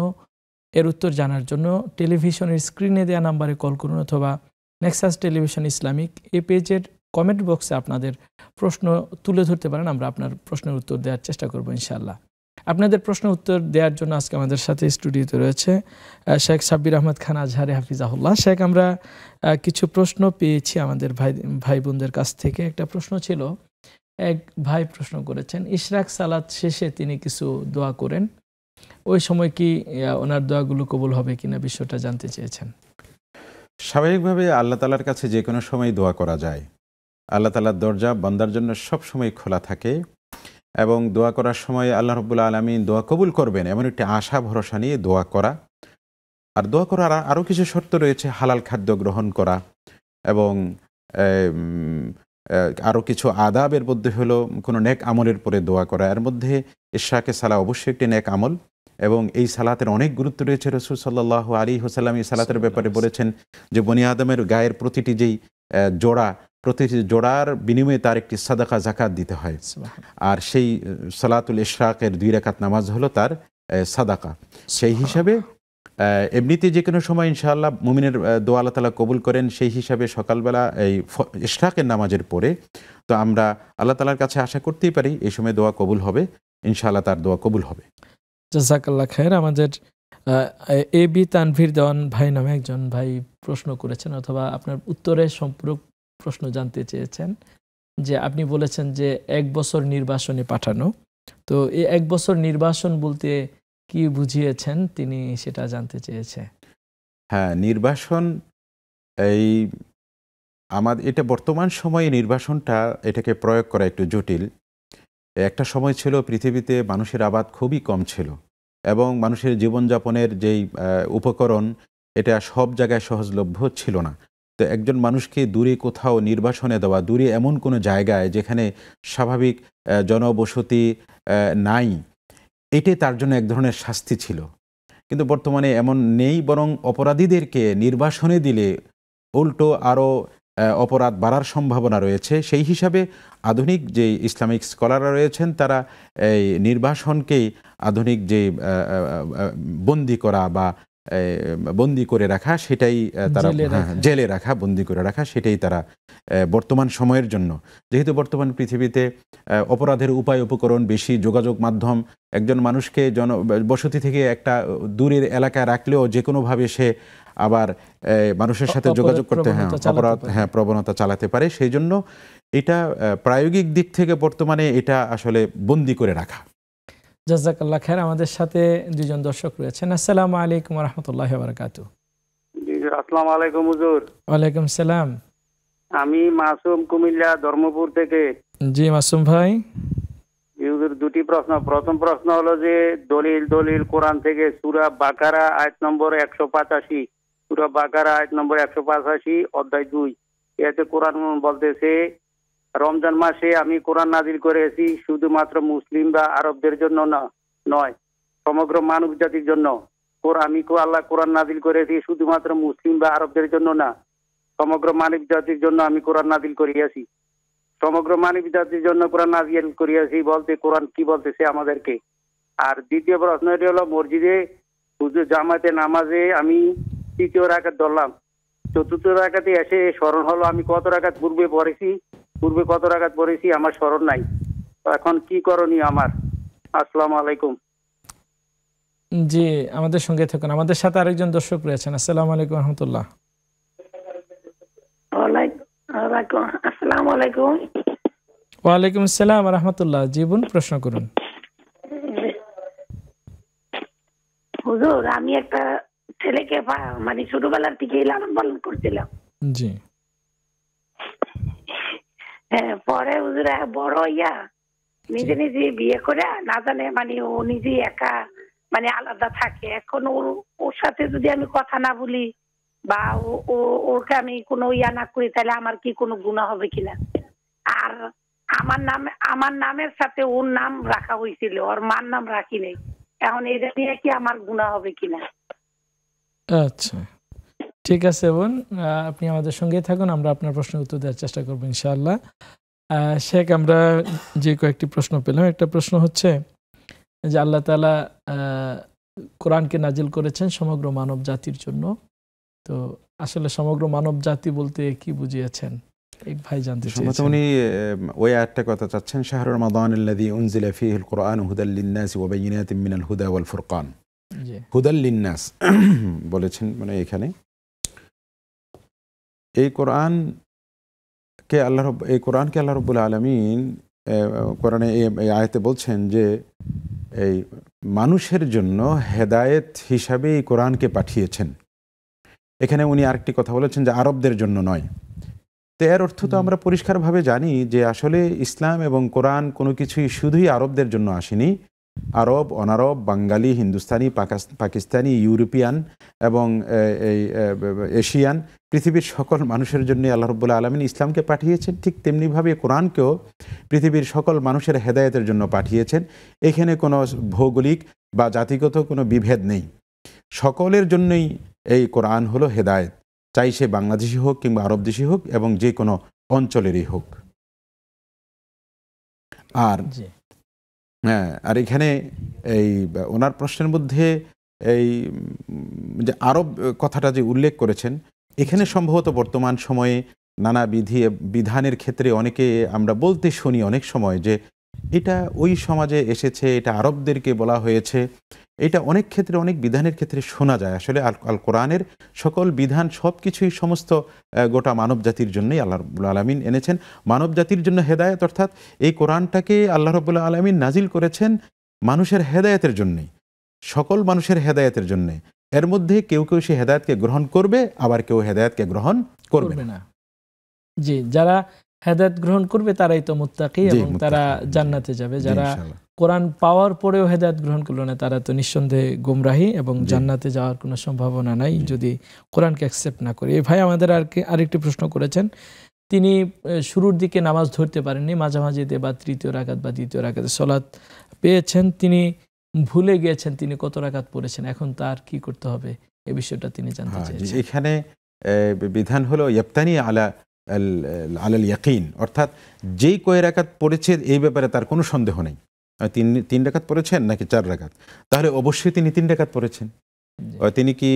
এর উত্তর জানার জন্য টেলিভিশনের স্ক্রিনে দেওয়া নাম্বারে কল করুন, অথবা নেক্সাস টেলিভিশন ইসলামিক এই পেজের কমেন্ট বক্সে আপনাদের প্রশ্ন তুলে ধরতে পারেন। আমরা আপনার প্রশ্নের উত্তর দেওয়ার চেষ্টা করব ইনশাআল্লাহ। আপনাদের প্রশ্ন উত্তর দেওয়ার জন্য আজকে আমাদের সাথে স্টুডিওতে রয়েছে শেখ সাব্বির আহমদ খান আজহারি হাফিজাহুল্লাহ। শেখ, আমরা কিছু প্রশ্ন পেয়েছি আমাদের ভাই বোনদের কাছ থেকে। একটা প্রশ্ন ছিল, এক ভাই প্রশ্ন করেছেন, ইশরাক সালাত শেষে তিনি কিছু দোয়া করেন, ওই সময় কি ওনার দোয়াগুলো কবুল হবে কিনা বিষয়টা জানতে চেয়েছেন। স্বাভাবিকভাবে আল্লাহ তাআলার কাছে যে কোনো সময় দোয়া করা যায়। আল্লাহ তাআলার দরজা বান্দার জন্য সব সময় খোলা থাকে, এবং দোয়া করার সময় আল্লাহ রাব্বুল আলামিন দোয়া কবুল করবেন এমন একটি আশা ভরসা নিয়ে দোয়া করা। আর দোয়া করার আরও কিছু শর্ত রয়েছে, হালাল খাদ্য গ্রহণ করা, এবং আরও কিছু আদাবের মধ্যে হলো কোনো নেক আমলের পরে দোয়া করা। এর মধ্যে ইশরাকে সালা অবশ্যই একটি নেক আমল, এবং এই সালাতের অনেক গুরুত্ব রয়েছে। রাসূল সাল্লাল্লাহু আলাইহি ওয়াসাল্লাম এই সালাতের ব্যাপারে বলেছেন যে বনি আদমের গায়ের প্রতিটি যেই প্রতিটি জোড়ার বিনিময়ে তার একটি সাদাকা জাকাত দিতে হয়, আর সেই সালাতুল ইশরাকের 2 রাকাত নামাজ হলো তার সাদাকা। সেই হিসাবে এমনিতে যে কোনো সময় ইনশাআল্লাহ মুমিনের দোয়া আল্লাহ তাআলা কবুল করেন। সেই হিসাবে সকালবেলা এই ইশরাকের নামাজের পরে তো আমরা আল্লাহ তাআলার কাছে আশা করতেই পারি এই সময় দোয়া কবুল হবে, ইনশাআল্লাহ তার দোয়া কবুল হবে। জাযাকাল্লাহ খায়ের। আমাদের এ বি তানভীর দেওয়ান ভাই নামে একজন ভাই প্রশ্ন করেছেন, অথবা আপনার উত্তরে সম্পূরক প্রশ্ন জানতে চেয়েছেন, যে আপনি বলেছেন যে 1 বছর নির্বাসনে পাঠানো, তো এই 1 বছর নির্বাসন বলতে কি বুঝিয়েছেন তিনি সেটা জানতে চেয়েছে। হ্যাঁ, নির্বাসন এটা বর্তমান সময়ে নির্বাসনটা এটাকে প্রয়োগ করা একটু জটিল। একটা সময় ছিল পৃথিবীতে মানুষের আবাদ খুবই কম ছিল, এবং মানুষের জীবনযাপনের যেই উপকরণ এটা সব জায়গায় সহজলভ্য ছিল না। তো একজন মানুষকে দূরে কোথাও নির্বাসনে দেওয়া, দূরে এমন কোনো জায়গায় যেখানে স্বাভাবিক জনবসতি নাই, এটাই তার জন্য এক ধরনের শাস্তি ছিল। কিন্তু বর্তমানে এমন নেই, বরং অপরাধীদেরকে নির্বাসনে দিলে উল্টো আরও অপরাধ বাড়ার সম্ভাবনা রয়েছে। সেই হিসাবে আধুনিক যে ইসলামিক স্কলাররা রয়েছেন তারা এই নির্বাসনকেই আধুনিক যে বন্দি করা বা বন্দি করে রাখা সেটাই তারা জেলে রাখা বন্দি করে রাখা সেটাই তারা বর্তমান সময়ের জন্য, যেহেতু বর্তমান পৃথিবীতে অপরাধের উপায় উপকরণ বেশি, যোগাযোগ মাধ্যম একজন মানুষকে বসতি থেকে একটা দূরের এলাকায় রাখলেও যে কোনোভাবে সে আবার মানুষের সাথে যোগাযোগ করতে প্রবণতা চালাতে পারে। সেই জন্য এটা প্রায়োগিক দিক থেকে বর্তমানে এটা আসলে বন্দি করে রাখা। জাযাকাল্লাহ খায়ের। আমাদের সাথে দুজন দর্শক রয়েছেন। আসসালামু আলাইকুম ওয়া রাহমাতুল্লাহি ওয়া বারাকাতুহু। জি আসসালামু আলাইকুম হুজুর। ওয়ালাইকুম সালাম। আমি মাসুম, কুমিল্লা ধর্মপুর থেকে। জি মাসুম ভাই। হুজুর দুটি প্রশ্ন। প্রথম প্রশ্ন হলো যে দলিল কোরআন থেকে সূরা বাকারা আয়াত নম্বর 185, সূরা বাকারা আয়াত নম্বর 185 অধ্যায় 2, এতে কোরআন বলতেছে রমজান মাসে আমি কোরআন নাজিল করেছি শুধুমাত্র মুসলিম বা আরবদের জন্য নয়, সমগ্র মানব জাতির জন্য। আমি আল্লাহ কোরআন নাজিল করেছি শুধুমাত্র মুসলিম বা আরবদের জন্য না, সমগ্র মানব জাতির জন্য আমি কোরআন নাজিল করিয়াছি। সমগ্র মানব জাতির জন্য কোরআন নাজিল করিয়াছি বলতে কোরআন কি বলতেছে আমাদেরকে? আর দ্বিতীয় প্রশ্নটি হলো মসজিদে হুজুর জামাতে নামাজে আমি তৃতীয় রাকাত ধরলাম, চতুর্থ রাকাতে এসে স্মরণ হলো আমি কত রাকাত পূর্বে কত রাকাত পড়েছি আমার স্মরণ নাই, এখন কি করণীয় আমার? আসসালামু আলাইকুম। জি আমাদের সঙ্গে থাকুন। আমাদের সাথে আরেকজন দর্শক রয়েছেন। আসসালামু আলাইকুম ওয়া রাহমাতুল্লাহ। আসসালামু আলাইকুম। ওয়া আলাইকুম আসসালাম ওয়া রাহমাতুল্লাহ। জি বোন প্রশ্ন করুন। হুজুর আমি একটা ছেলেকে মানে ছোটবেলার থেকে লালন পালন করছিলাম। জি। হ্যাঁ, পরে হুজুর বড় হইয়া নিজে বিয়ে করে না জানে মানে ও নিজে একা মানে আলাদা থাকে। এখন ওর সাথে যদি আমি কথা না বলি বা ওকে আমি কোনো ইয়া না করি তাহলে আমার কি কোনো গুনাহ হবে কিনা? আর আমার নামের সাথে ওর নাম রাখা হয়েছিল, ওর মার নাম রাখি নাই। এখন এটা নিয়ে কি আমার গুনাহ হবে কিনা? আচ্ছা ঠিক আছে বোন, আপনি আমাদের সঙ্গেই থাকুন, আমরা আপনার প্রশ্নের উত্তর দেওয়ার চেষ্টা করবো ইনশাআল্লাহ। শেখ, আমরা যে কয়েকটি প্রশ্ন পেলাম, একটা প্রশ্ন হচ্ছে যে আল্লাহ তাআলা কোরআনকে নাজিল করেছেন সমগ্র মানব জাতির জন্য, তো আসলে সমগ্র মানব জাতি বলতে কি বুঝিয়েছেন এক ভাই জানতে চেয়েছেন। উনি ওই আয়াতটা কথা চাচ্ছেন, শাহরুর রমাদানিল্লাযী উনজিলা ফীহিল কুরআনু হুদাল লিন-নাসি ওয়া বায়িনাতিন মিনাল হুদা ওয়াল ফুরকান। হুদাল লিন-নাস বলেছেন, মানে এখানে এই কোরআনকে আল্লাহ রাব্বুল আলামিন কোরআনে এই আয়াতে বলছেন যে এই মানুষের জন্য হেদায়েত হিসাবে এই কোরআনকে পাঠিয়েছেন। এখানে উনি আরেকটি কথা বলেছেন যে আরবদের জন্য নয়। তো এর অর্থ তো আমরা পরিষ্কারভাবে জানি যে আসলে ইসলাম এবং কোরআন কোনো কিছুই শুধুই আরবদের জন্য আসেনি। আরব, অনারব, বাঙালি, হিন্দুস্তানি, পাকিস্তানি, ইউরোপিয়ান এবং এই এশিয়ান, পৃথিবীর সকল মানুষের জন্য আল্লাহ রাব্বুল আলামিন ইসলামকে পাঠিয়েছেন। ঠিক তেমনিভাবে কোরআনকেও পৃথিবীর সকল মানুষের হেদায়েতের জন্য পাঠিয়েছেন। এখানে কোনো ভৌগোলিক বা জাতিগত কোনো বিভেদ নেই, সকলের জন্যই এই কোরআন হলো হেদায়েত, চাই সে বাংলাদেশি হোক কিংবা আরব দেশি হোক এবং যে কোনো অঞ্চলেরই হোক। আর এখানে এই ওনার প্রশ্নের মধ্যে এই যে আরব কথাটা যে উল্লেখ করেছেন, এখানে সম্ভবত বর্তমান সময়ে নানা বিধানের ক্ষেত্রে অনেকে আমরা বলতে শুনি অনেক সময় যে এটা ওই সমাজে এসেছে, এটা আরবদেরকে বলা হয়েছে। এটা অনেক ক্ষেত্রে অনেক বিধানের ক্ষেত্রে শোনা যায়। আসলে আল কোরআনের সকল বিধান সব কিছুই সমস্ত গোটা মানব জাতির জন্যই আল্লাহ রাব্বুল আলামিন এনেছেন। মানব জাতির জন্য হেদায়েত, অর্থাৎ এই কোরআনটাকে আল্লাহ রাব্বুল আলামিন নাজিল করেছেন মানুষের হেদায়েতের জন্যই, সকল মানুষের হেদায়েতের জন্যে। এর মধ্যে কেউ কেউ সে হেদায়েতকে গ্রহণ করবে, আবার কেউ হেদায়েতকে গ্রহণ করবে না। জি, যারা হেদায়েত গ্রহণ করবে তারাই তো মুত্তাকি এবং তারা জান্নাতে যাবে। যারা কোরআন পাওয়ার পরেও হেদায়েত গ্রহণ করলো না তারা তো নিঃসন্দেহে গুমরাহী এবং জান্নাতে যাওয়ার কোনো সম্ভাবনা নাই যদি কোরআনকে অ্যাকসেপ্ট না করে। এই ভাই আমাদের আরেকটি প্রশ্ন করেছেন, তিনি শুরুর দিকে নামাজ ধরতে পারেননি, মাঝামাঝিতে বা তৃতীয় রাকাত বা দ্বিতীয় রাকাতে সালাত পেয়েছেন, তিনি ভুলে গিয়েছেন তিনি কত রাকাত পড়েছেন, এখন তার কি করতে হবে এই বিষয়টা তিনি জানতে চেয়েছেন। এখানে বিধান হলো ইয়াবতানি আলা আলাল ইয়াকিন, অর্থাৎ যেই কয় রাকাত পড়েছে এই ব্যাপারে তার কোনো সন্দেহ নেই। তিন রাকাত পড়েছেন নাকি 4 রাকাত, তাহলে অবশ্যই তিনি 3 রাকাত পড়েছেন। তিনি কি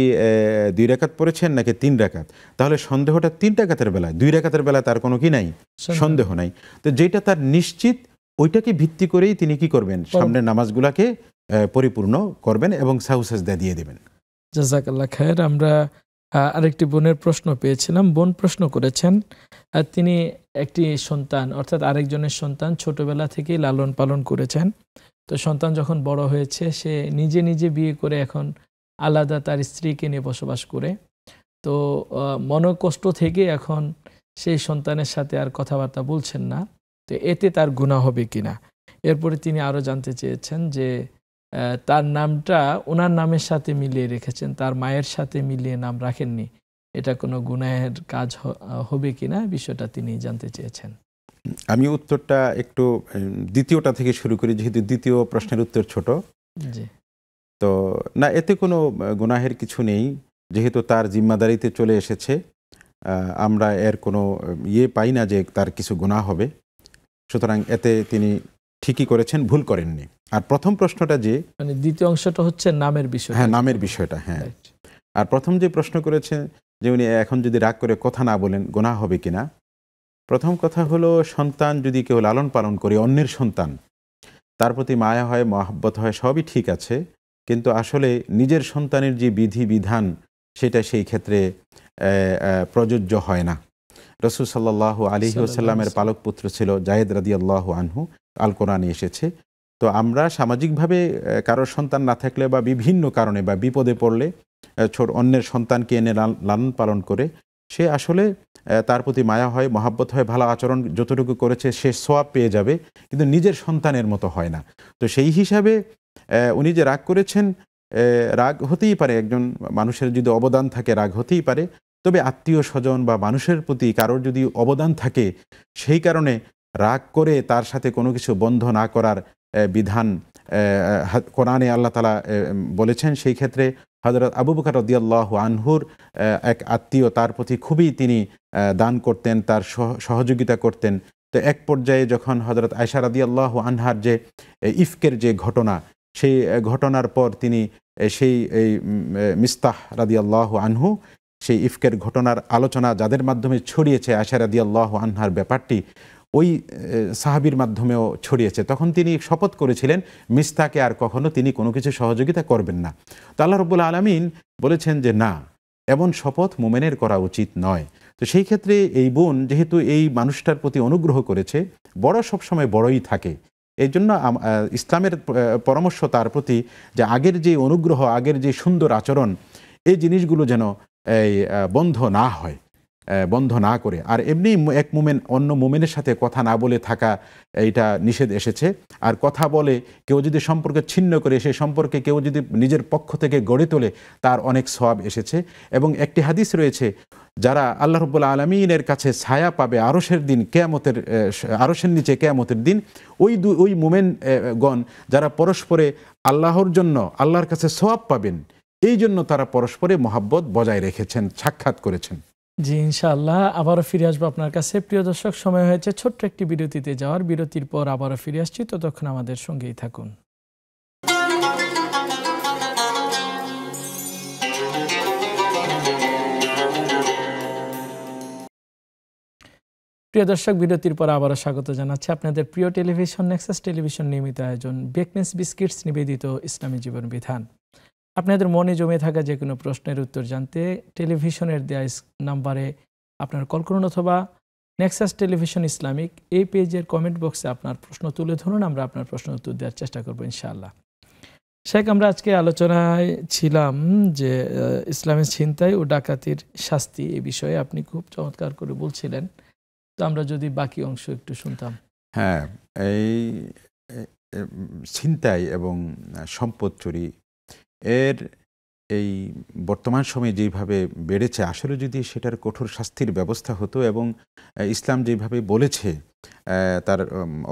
2 রাকাত পড়েছেন নাকি 3 রাকাত, তাহলে সন্দেহটা 3 রাকাতের বেলায়, 2 রাকাতের বেলায় তার কোনো কি নাই, সন্দেহ নাই। তো যেটা তার নিশ্চিত ওইটাকে ভিত্তি করেই তিনি কি করবেন, সামনের নামাজগুলাকে পরিপূর্ণ করবেন এবং সাহু সাজদা দিয়ে দেবেন। জাযাকাল্লাহ খায়ের। আমরা আরেকটি বোনের প্রশ্ন পেয়েছিলাম। বোন প্রশ্ন করেছেন, তিনি একটি সন্তান অর্থাৎ আরেকজনের সন্তান ছোটবেলা থেকেই লালন পালন করেছেন। তো সন্তান যখন বড় হয়েছে, সে নিজে নিজে বিয়ে করে এখন আলাদা তার স্ত্রীকে নিয়ে বসবাস করে। তো মনোকষ্ট থেকে এখন সেই সন্তানের সাথে আর কথাবার্তা বলছেন না। তো এতে তার গুনাহ হবে কিনা। এরপরে তিনি আরও জানতে চেয়েছেন যে তার নামটা ওনার নামের সাথে মিলিয়ে রেখেছেন, তার মায়ের সাথে মিলিয়ে নাম রাখেননি, এটা কোনো গুনাহের কাজ হবে কিনা, বিষয়টা তিনি জানতে চেয়েছেন। আমি উত্তরটা একটু দ্বিতীয়টা থেকে শুরু করি, যেহেতু দ্বিতীয় প্রশ্নের উত্তর ছোট। জি। তো না, এতে কোনো গুনাহের কিছু নেই, যেহেতু তার জিম্মাদারিতে চলে এসেছে। আমরা এর কোনো পাই না যে তার কিছু গুনাহ হবে। সুতরাং এতে তিনি ঠিকই করেছেন, ভুল করেননি। আর প্রথম প্রশ্নটা যে মানে দ্বিতীয় অংশটা হচ্ছে নামের বিষয়। হ্যাঁ, নামের বিষয়টা। হ্যাঁ, আর প্রথম যে প্রশ্ন করেছেন যে উনি এখন যদি রাগ করে কথা না বলেন গুনাহ হবে কিনা, প্রথম কথা হলো, সন্তান যদি কেউ লালন পালন করে, অন্যের সন্তান, তার প্রতি মায়া হয়, মহব্বত হয়, সবই ঠিক আছে, কিন্তু আসলে নিজের সন্তানের যে বিধি বিধান সেটা সেই ক্ষেত্রে প্রযোজ্য হয় না। রাসূল সাল্লাল্লাহু আলাইহি ওয়াসাল্লামের পালক পুত্র ছিল জায়েদ রাদিয়াল্লাহু আনহু, আল কোরআনে এসেছে। তো আমরা সামাজিকভাবে কারোর সন্তান না থাকলে বা বিভিন্ন কারণে বা বিপদে পড়লে অন্যের সন্তানকে এনে লালন পালন করে, সে আসলে তার প্রতি মায়া হয়, মহাব্বত হয়, ভালো আচরণ যতটুকু করেছে সে সওয়াব পেয়ে যাবে, কিন্তু নিজের সন্তানের মতো হয় না। তো সেই হিসাবে উনি যে রাগ করেছেন, রাগ হতেই পারে, একজন মানুষের যদি অবদান থাকে রাগ হতেই পারে। তবে আত্মীয় স্বজন বা মানুষের প্রতি কারোর যদি অবদান থাকে, সেই কারণে রাগ করে তার সাথে কোনো কিছু বন্ধ না করার বিধান কোরআনে আল্লাহ তাআলা বলেছেন। সেই ক্ষেত্রে হযরত আবু বকর রাদিয়াল্লাহু আনহুর এক আত্মীয়, তার প্রতি খুবই তিনি দান করতেন, তার সহযোগিতা করতেন। তো এক পর্যায়ে যখন হযরত আয়েশা রাদিয়াল্লাহু আনহার যে ইফকের যে ঘটনা, সেই ঘটনার পর তিনি সেই মিস্তাহ রাদিয়াল্লাহু আনহু সেই ইফকের ঘটনার আলোচনা যাদের মাধ্যমে ছড়িয়েছে, আয়েশা রাদিয়াল্লাহু আনহার ব্যাপারটি ওই সাহাবীর মাধ্যমেও ছড়িয়েছে, তখন তিনি শপথ করেছিলেন মিস্তাকে আর কখনো তিনি কোনো কিছু সহযোগিতা করবেন না। তো আল্লাহ রাব্বুল আলামিন বলেছেন যে না, এমন শপথ মুমিনের করা উচিত নয়। তো সেই ক্ষেত্রে এই বোন যেহেতু এই মানুষটার প্রতি অনুগ্রহ করেছে, বড় সবসময় বড়ই থাকে। এই জন্য ইসলামের পরামর্শ তার প্রতি যে আগের যে অনুগ্রহ, আগের যে সুন্দর আচরণ, এই জিনিসগুলো যেন বন্ধ না হয়, বন্ধ না করে। আর এমনি এক মুমিন অন্য মুমিনের সাথে কথা না বলে থাকা, এইটা নিষেধ এসেছে। আর কথা বলে কেউ যদি সম্পর্ক ছিন্ন করে, সেই সম্পর্কে কেউ যদি নিজের পক্ষ থেকে গড়ে তোলে, তার অনেক সওয়াব এসেছে। এবং একটি হাদিস রয়েছে, যারা আল্লাহ রাব্বুল আলামিনের কাছে ছায়া পাবে আরশের দিন, কিয়ামতের আরশের নিচে কিয়ামতের দিন, ওই মুমিনগণ যারা পরস্পরে আল্লাহর জন্য আল্লাহর কাছে সওয়াব পাবেন, এই জন্য তারা পরস্পরে মহাব্বত বজায় রেখেছেন, সাক্ষাৎ করেছেন। জি, ইনশাআল্লাহ আবারও ফিরে আসবো আপনার কাছে। প্রিয় দর্শক, সময় হয়েছে ছোট্ট একটি বিরতিতে যাওয়ার। বিরতির পর আবারও ফিরে আসছি, ততক্ষণ আমাদের সঙ্গেই থাকুন। প্রিয় দর্শক, বিরতির পর আবারও স্বাগত জানাচ্ছি আপনাদের প্রিয় টেলিভিশন নেক্সাস টেলিভিশন নিয়মিত আয়োজন বেকনেস বিস্কিটস নিবেদিত ইসলামী জীবন বিধান। আপনাদের মনে জমে থাকা যে কোনো প্রশ্নের উত্তর জানতে টেলিভিশনের দেয়া নাম্বারে আপনার কল করুন, অথবা নেক্সাস টেলিভিশন ইসলামিক এই পেজের কমেন্ট বক্সে আপনার প্রশ্ন তুলে ধরুন। আমরা আপনার প্রশ্ন উত্তর দেওয়ার চেষ্টা করবো ইনশাআল্লাহ। শেখ, আমরা আজকে আলোচনায় ছিলাম যে ইসলামের ছিনতাই ও ডাকাতির শাস্তি, এই বিষয়ে আপনি খুব চমৎকার করে বলছিলেন। তো আমরা যদি বাকি অংশ একটু শুনতাম। হ্যাঁ, এই ছিনতাই এবং সম্পদ চুরি এর এই বর্তমান সময়ে যেভাবে বেড়েছে, আসলে যদি সেটার কঠোর শাস্তির ব্যবস্থা হতো এবং ইসলাম যেভাবে বলেছে তার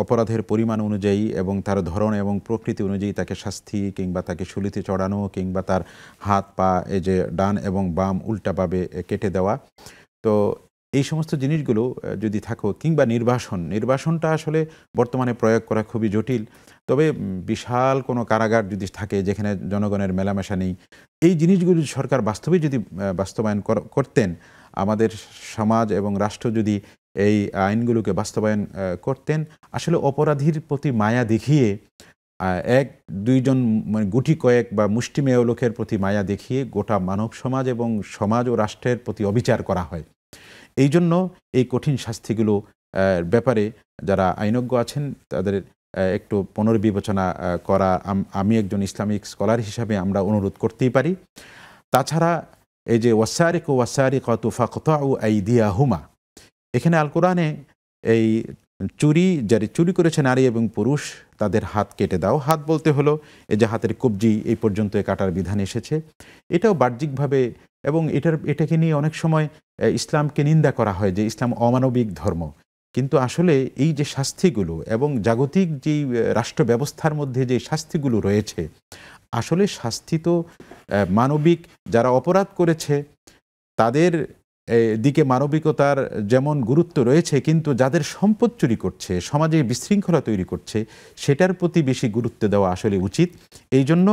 অপরাধের পরিমাণ অনুযায়ী এবং তার ধরন এবং প্রকৃতি অনুযায়ী তাকে শাস্তি কিংবা তাকে শুলিতে চড়ানো কিংবা তার হাত পা এই যে ডান এবং বাম উল্টাভাবে কেটে দেওয়া, তো এই সমস্ত জিনিসগুলো যদি থাকো, কিংবা নির্বাসনটা আসলে বর্তমানে প্রয়োগ করা খুবই জটিল। তবে বিশাল কোনো কারাগার যদি থাকে যেখানে জনগণের মেলামেশা নেই, এই জিনিসগুলো সরকার বাস্তবে যদি বাস্তবায়ন করতেন, আমাদের সমাজ এবং রাষ্ট্র যদি এই আইনগুলোকে বাস্তবায়ন করতেন, আসলে অপরাধীর প্রতি মায়া দেখিয়ে এক দুইজন মানে গুটি কয়েক বা মুষ্টিমেয় লোকের প্রতি মায়া দেখিয়ে গোটা মানব সমাজ এবং সমাজ ও রাষ্ট্রের প্রতি অবিচার করা হয়। এই জন্য এই কঠিন শাস্তিগুলো ব্যাপারে যারা আইনজ্ঞ আছেন তাদের একটু পুনর্বিবেচনা করা আমি একজন ইসলামিক স্কলার হিসাবে আমরা অনুরোধ করতেই পারি। তাছাড়া এই যে ওয়াসারিকু ওয়াসারিকাতু ফাকতাউ আইদিয়াহুমা, এখানে আল কোরআনে এই যারা চুরি করেছে নারী এবং পুরুষ তাদের হাত কেটে দাও, হাত বলতে হলো এই যে হাতের কবজি এই পর্যন্ত কাটার বিধান এসেছে। এটাও বাহ্যিকভাবে, এবং এটাকে নিয়ে অনেক সময় ইসলামকে নিন্দা করা হয় যে ইসলাম অমানবিক ধর্ম। কিন্তু আসলে এই যে শাস্তিগুলো এবং জাগতিক যেই রাষ্ট্র ব্যবস্থার মধ্যে যে শাস্তিগুলো রয়েছে, আসলে শাস্তি তো মানবিক, যারা অপরাধ করেছে তাদের দিকে মানবিকতার যেমন গুরুত্ব রয়েছে, কিন্তু যাদের সম্পদ চুরি করছে, সমাজে বিশৃঙ্খলা তৈরি করছে, সেটার প্রতি বেশি গুরুত্ব দেওয়া আসলে উচিত। এই জন্য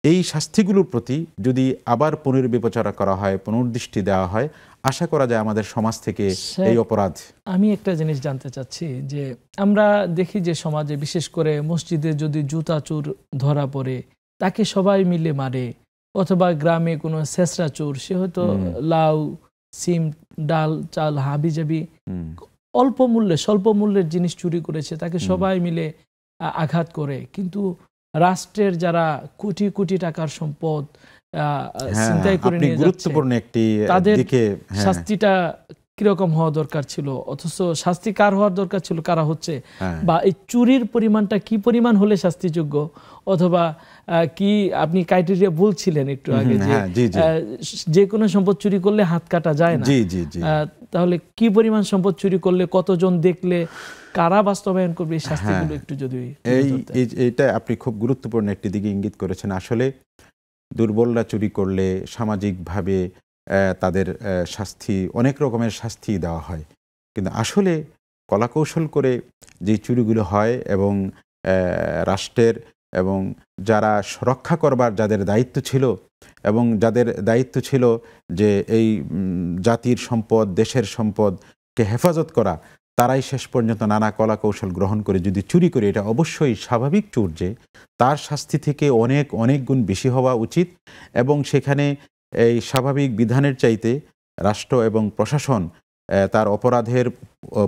এই শাস্তিগুলোর প্রতি যদি আবার পুনর্বিবেচনা করা হয়, পুনর্দৃষ্টি দেওয়া হয়, আশা করা যায় আমাদের সমাজ থেকে এই অপরাধ। আমি একটা জিনিস জানতে চাচ্ছি যে আমরা দেখি যে সমাজে বিশেষ করে মসজিদে যদি জুতা চোর ধরা পড়ে তাকে সবাই মিলে মারে, অথবা গ্রামে কোনো শেষরা চোর, সে হয়তো লাউ সিম ডাল চাল হাবিজাবি অল্প মূল্যে স্বল্প মূল্যের জিনিস চুরি করেছে, তাকে সবাই মিলে আঘাত করে। কিন্তু রাষ্ট্রের যারা কোটি কোটি টাকার সম্পদ ছিনতাই করে নিয়ে যাচ্ছে, তাদের শাস্তিটা কিরকম হওয়া দরকার ছিল, অথচ শাস্তি কার হওয়ার দরকার ছিল, কারা হচ্ছে, বা এই চুরির পরিমাণটা কি পরিমাণ হলে শাস্তিযোগ্য, অথবা কি আপনি ক্রাইটেরিয়া বলছিলেন একটু আগে যে কোনো সম্পদ চুরি করলে হাত কাটা যায় না, তাহলে কি পরিমাণ সম্পদ চুরি করলে, কতজন দেখলে, কারা বাস্তবায়ন করবে এই শাস্তিগুলো একটু যদি। এইটা আপনি খুব গুরুত্বপূর্ণ একটি দিকে ইঙ্গিত করেছেন। আসলে দুর্বলরা চুরি করলে সামাজিকভাবে তাদের শাস্তি, অনেক রকমের শাস্তি দেওয়া হয়, কিন্তু আসলে কলাকৌশল করে যে চুরিগুলো হয় এবং রাষ্ট্রের এবং যারা রক্ষা করবার যাদের দায়িত্ব ছিল, এবং যাদের দায়িত্ব ছিল যে এই জাতির সম্পদ, দেশের সম্পদকে হেফাজত করা, তারাই শেষ পর্যন্ত নানা কলাকৌশল গ্রহণ করে যদি চুরি করে, এটা অবশ্যই স্বাভাবিক চোর যে তার শাস্তি থেকে অনেক অনেক গুণ বেশি হওয়া উচিত। এবং সেখানে এই স্বাভাবিক বিধানের চাইতে রাষ্ট্র এবং প্রশাসন তার অপরাধের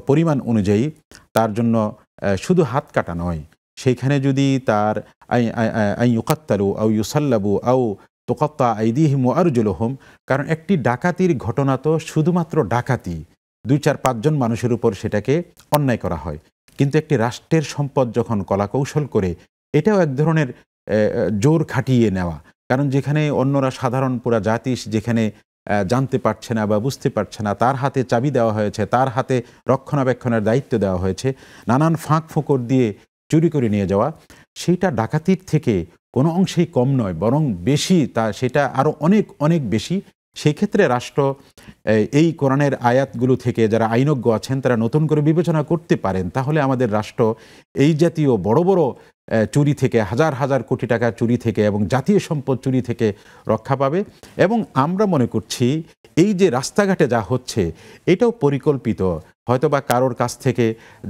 পরিমাণ অনুযায়ী তার জন্য শুধু হাত কাটা নয়, সেইখানে যদি তার ইউকাত্তালু আও ইউসাল্লাবু আও তুকাত্তা আইদিহিম ওয়া আরজুলুহুম, কারণ একটি ডাকাতির ঘটনা তো শুধুমাত্র ডাকাতি, 2-4-5 জন মানুষের উপর সেটাকে অন্যায় করা হয়, কিন্তু একটি রাষ্ট্রের সম্পদ যখন কলাকৌশল করে, এটাও এক ধরনের জোর খাটিয়ে নেওয়া। কারণ যেখানে অন্যরা সাধারণ পুরা জাতি যেখানে জানতে পারছে না বা বুঝতে পারছে না, তার হাতে চাবি দেওয়া হয়েছে, তার হাতে রক্ষণাবেক্ষণের দায়িত্ব দেওয়া হয়েছে, নানান ফাঁক ফোকর দিয়ে চুরি করে নিয়ে যাওয়া, সেইটা ডাকাতির থেকে কোনো অংশেই কম নয়, বরং বেশি, সেটা আরও অনেক অনেক বেশি। সেই ক্ষেত্রে রাষ্ট্র এই কোরআনের আয়াতগুলো থেকে যারা আইনজ্ঞ আছেন তারা নতুন করে বিবেচনা করতে পারেন, তাহলে আমাদের রাষ্ট্র এই জাতীয় বড় বড় চুরি থেকে, হাজার হাজার কোটি টাকা চুরি থেকে এবং জাতীয় সম্পদ চুরি থেকে রক্ষা পাবে। এবং আমরা মনে করছি এই যে রাস্তাঘাটে যা হচ্ছে এটাও পরিকল্পিত, হয়তোবা কারোর কাছ থেকে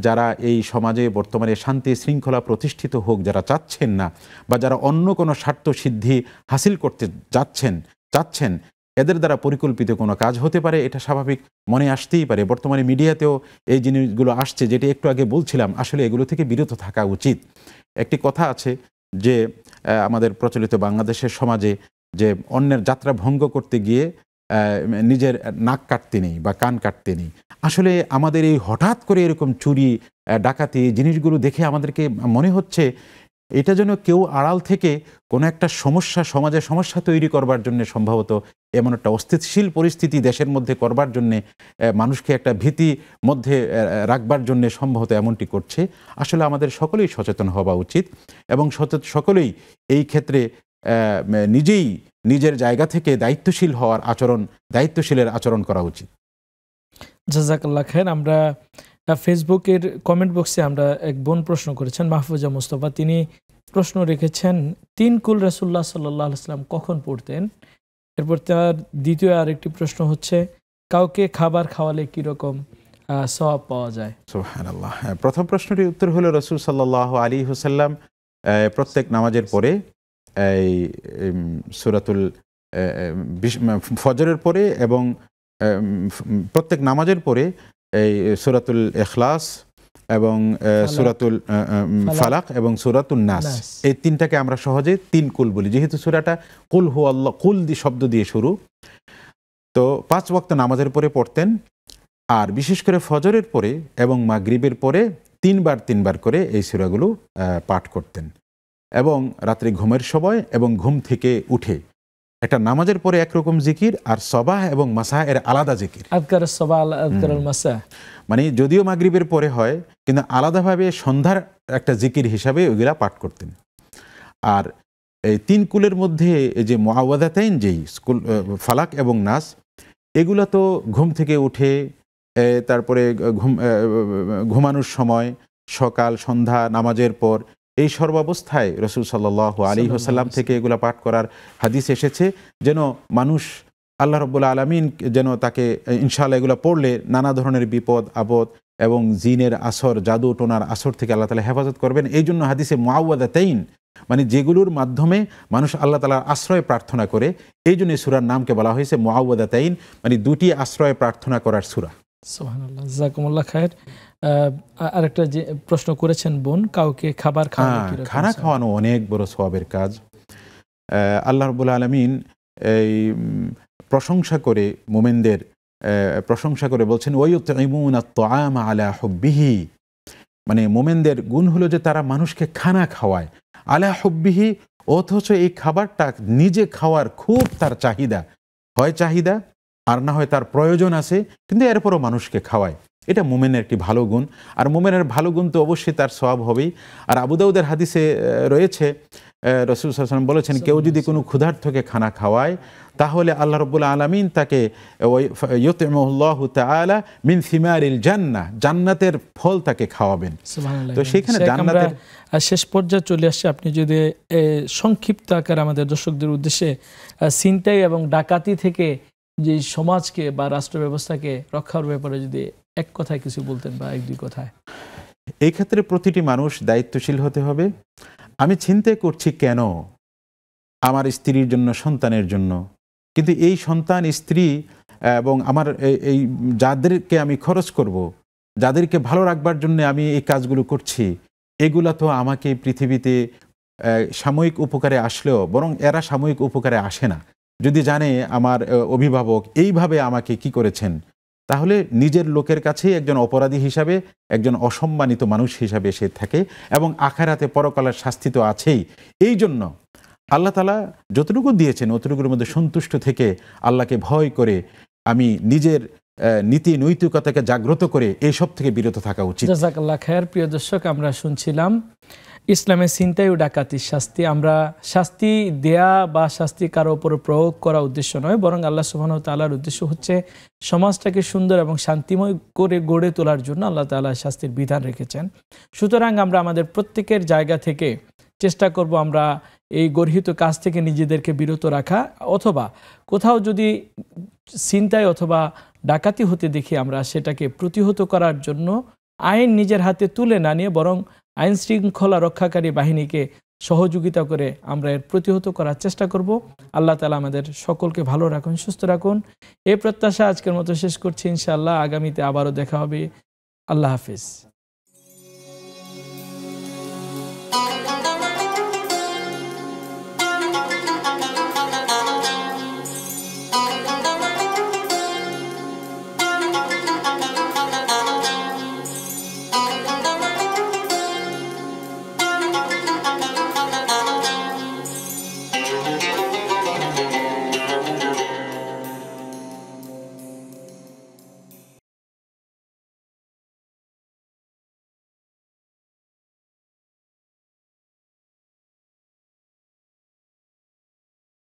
যারা এই সমাজে বর্তমানে শান্তি শৃঙ্খলা প্রতিষ্ঠিত হোক যারা চাচ্ছেন না, বা যারা অন্য কোনো স্বার্থ সিদ্ধি হাসিল করতে চাচ্ছেন, এদের দ্বারা পরিকল্পিত কোনো কাজ হতে পারে, এটা স্বাভাবিক মনে আসতেই পারে। বর্তমানে মিডিয়াতেও এই জিনিসগুলো আসছে, যেটি একটু আগে বলছিলাম, আসলে এগুলো থেকে বিরত থাকা উচিত। একটি কথা আছে যে আমাদের প্রচলিত বাংলাদেশের সমাজে যে অন্যের যাত্রা ভঙ্গ করতে গিয়ে নিজের নাক কাটতে নেই বা কান কাটতে নেই। আসলে আমাদের এই হঠাৎ করে এরকম চুরি ডাকাতি জিনিসগুলো দেখে আমাদেরকে মনে হচ্ছে এটা যেন কেউ আড়াল থেকে কোনো একটা সমাজে সমস্যা তৈরি করবার জন্য, সম্ভবত এমন একটা অস্থিতিশীল পরিস্থিতি দেশের মধ্যে করবার জন্যে, মানুষকে একটা ভীতি মধ্যে রাখবার জন্যে সম্ভবত এমনটি করছে। আসলে আমাদের সকলেই সচেতন হওয়া উচিত এবং সকলেই এই ক্ষেত্রে নিজের জায়গা থেকে দায়িত্বশীলের আচরণ করা উচিত। জাজাকাল্লাহ খায়ের। আমরা ফেসবুকের কমেন্ট বক্সে আমরা এক বোন প্রশ্ন করেছেন, মাহফুজা মুস্তফা। তিনি প্রশ্ন রেখেছেন 3 কুল রাসূলুল্লাহ সাল্লাল্লাহু আলাইহি ওয়াসাল্লাম কখন পড়তেন। এরপর তার দ্বিতীয় আরেকটি প্রশ্ন হচ্ছে, কাউকে খাবার খাওয়ালে কীরকম সওয়াব পাওয়া যায়? সুবহানাল্লাহ। প্রথম প্রশ্নটির উত্তর হলো রাসূল সাল্লাল্লাহু আলাইহি ওয়াসাল্লাম প্রত্যেক নামাজের পরে এই সূরাতুল ফজরের পরে এবং প্রত্যেক নামাজের পরে এই সূরাতুল ইখলাস এবং সূরাতুল ফালাক এবং সূরাতুন নাস, এই তিনটাকে আমরা সহজে 3 কুল বলি, যেহেতু সূরাটা কুল হু আল্লাহ, কুল শব্দ দিয়ে শুরু। তো 5 ওয়াক্ত নামাজের পরে পড়তেন, আর বিশেষ করে ফজরের পরে এবং মাগরিবের পরে 3 বার করে এই সূরাগুলো পাঠ করতেন। এবং রাত্রে ঘুমের সময় এবং ঘুম থেকে উঠে একটা নামাজের পরে একরকম জিকির, আর সবাহ এবং মাসা এর আলাদা জিকির, আযকার সবাহ আযকার মাসা, মানে যদিও মাগরিবের পরে হয় কিন্তু আলাদাভাবে সন্ধ্যার একটা জিকির হিসাবে ওইগুলা পাঠ করতেন। আর এই 3 কুলের মধ্যে এই যে মুআওয়াযাতাইন, যেই ফালাক এবং নাস, এগুলা তো ঘুম থেকে উঠে তারপরে ঘুমানোর সময়, সকাল সন্ধ্যা নামাজের পর, এই সর্বাবস্থায় রাসূল সাল্লাল্লাহু আলাইহি ওয়াসাল্লাম থেকে এগুলা পাঠ করার হাদিস এসেছে, যেন মানুষ আল্লাহ রাব্বুল আলামিন যেন তাকে ইনশাআল্লাহ এগুলো পড়লে নানা ধরনের বিপদ আপদ এবং জিনের আসর, জাদু টোনার আসর থেকে আল্লাহ তাআলা হেফাজত করবেন। এই জন্য হাদিসে মুআওয়াযাতাইন, মানে যেগুলোর মাধ্যমে মানুষ আল্লাহ তাআলার আশ্রয় প্রার্থনা করে, এই জন্য এই সূরার নামকে বলা হয়েছে মুআওয়াযাতাইন, মানে 2টি আশ্রয় প্রার্থনা করার সূরা। সুবহানাল্লাহ, জাযাকুমুল্লাহ খায়ের। আরেকটা যে প্রশ্ন করেছেন বোন, কাউকে খাবার খাওয়ানো, খানা খাওয়ানো অনেক বড় সওয়াবের কাজ। আল্লাহ রাব্বুল আলামিন এই প্রশংসা করে মুমিনদের প্রশংসা করে বলছেন, ওয়ায়ুতঈমুনা আত-তাআমা আলা হুব্বিহি, মানে মুমিনদের গুণ হলো যে তারা মানুষকে খানা খাওয়ায় আলা হুব্বিহি, অথচ এই খাবারটা নিজে খাওয়ার খুব তার চাহিদা, হয় চাহিদা আর না হয় তার প্রয়োজন আছে, কিন্তু এরপরও মানুষকে খাওয়ায়। এটা মুমিনের একটি ভালো গুণ, আর মুমিনের ভালো গুণ তো অবশ্যই তার সওয়াব হবেই। আর আবু দাউদের হাদিসে রয়েছে, রাসূল সাল্লাল্লাহু আলাইহি ওয়াসাল্লাম বলেছেন, কেউ যদি কোনো ক্ষুধার্তকে খানা খাওয়ায় তাহলে আল্লাহ রাব্বুল আলামিন তাকে ইউতঈমুহুল্লাহু তাআলা মিন সিমারিল জান্নাহ, জান্নাতের ফল তাকে খাওয়াবেন। সুবহানাল্লাহ। তো সেখানে জান্নাতের শেষ পর্যায়ে চলে আসছে, আপনি যদি সংক্ষিপ্ত আকারে আমাদের দর্শকদের উদ্দেশ্যে ছিনতাই এবং ডাকাতি থেকে যে সমাজকে বা রাষ্ট্র ব্যবস্থাকে রক্ষার ব্যাপারে যদি এক কথায় কিছু বলতেন বা 1-2 কথায়। এই ক্ষেত্রে প্রতিটি মানুষ দায়িত্বশীল হতে হবে। আমি ছিনতাই করছি কেন? আমার স্ত্রীর জন্য, সন্তানের জন্য, কিন্তু এই সন্তান, স্ত্রী এবং আমার এই যাদেরকে আমি খরচ করব, যাদেরকে ভালো রাখবার জন্য আমি এই কাজগুলো করছি, এগুলা তো আমাকে পৃথিবীতে সাময়িক উপকারে আসলেও, বরং এরা সাময়িক উপকারে আসে না। যদি জানে আমার অভিভাবক এইভাবে আমাকে কি করেছেন, তাহলে নিজের লোকের কাছেই একজন অপরাধী হিসাবে, একজন অসম্মানিত মানুষ হিসাবে সে থাকে, এবং আখিরাতে পরকালের শাস্তি তো আছেই। এই জন্য আল্লাহ তাআলা যতটুকু দিয়েছেন অতটুকুর মধ্যে সন্তুষ্ট থেকে আল্লাহকে ভয় করে আমি নিজের নীতি নৈতিকতাকে জাগ্রত করে এইসব থেকে বিরত থাকা উচিত। জাযাকাল্লাহ খায়ের। প্রিয় দর্শক, আমরা শুনছিলাম ইসলামের ছিনতাই ও ডাকাতির শাস্তি। আমরা শাস্তি দেয়া বা শাস্তি কারো উপর প্রয়োগ করা উদ্দেশ্য নয়, বরং আল্লাহ সুবহানাহু ওয়া তাআলার উদ্দেশ্য হচ্ছে সমাজটাকে সুন্দর এবং শান্তিময় করে গড়ে তোলার জন্য আল্লাহ তাআলা শাস্তির বিধান রেখেছেন। সুতরাং আমরা আমাদের প্রত্যেকের জায়গা থেকে চেষ্টা করব আমরা এই গর্হিত কাজ থেকে নিজেদেরকে বিরত রাখা, অথবা কোথাও যদি ছিনতাই অথবা ডাকাতি হতে দেখি আমরা সেটাকে প্রতিহত করার জন্য আইন নিজের হাতে তুলে না নিয়ে বরং আইন শৃঙ্খলা রক্ষাকারী বাহিনীকে সহযোগিতা করে আমরা এর প্রতিহত করার চেষ্টা করব। আল্লাহ তাআলা আমাদের সকলকে ভালো রাখুন, সুস্থ রাখুন, এই প্রত্যাশা আজকের মতো শেষ করছি। ইনশাআল্লাহ আগামীতে আবারও দেখা হবে। আল্লাহ হাফেজ।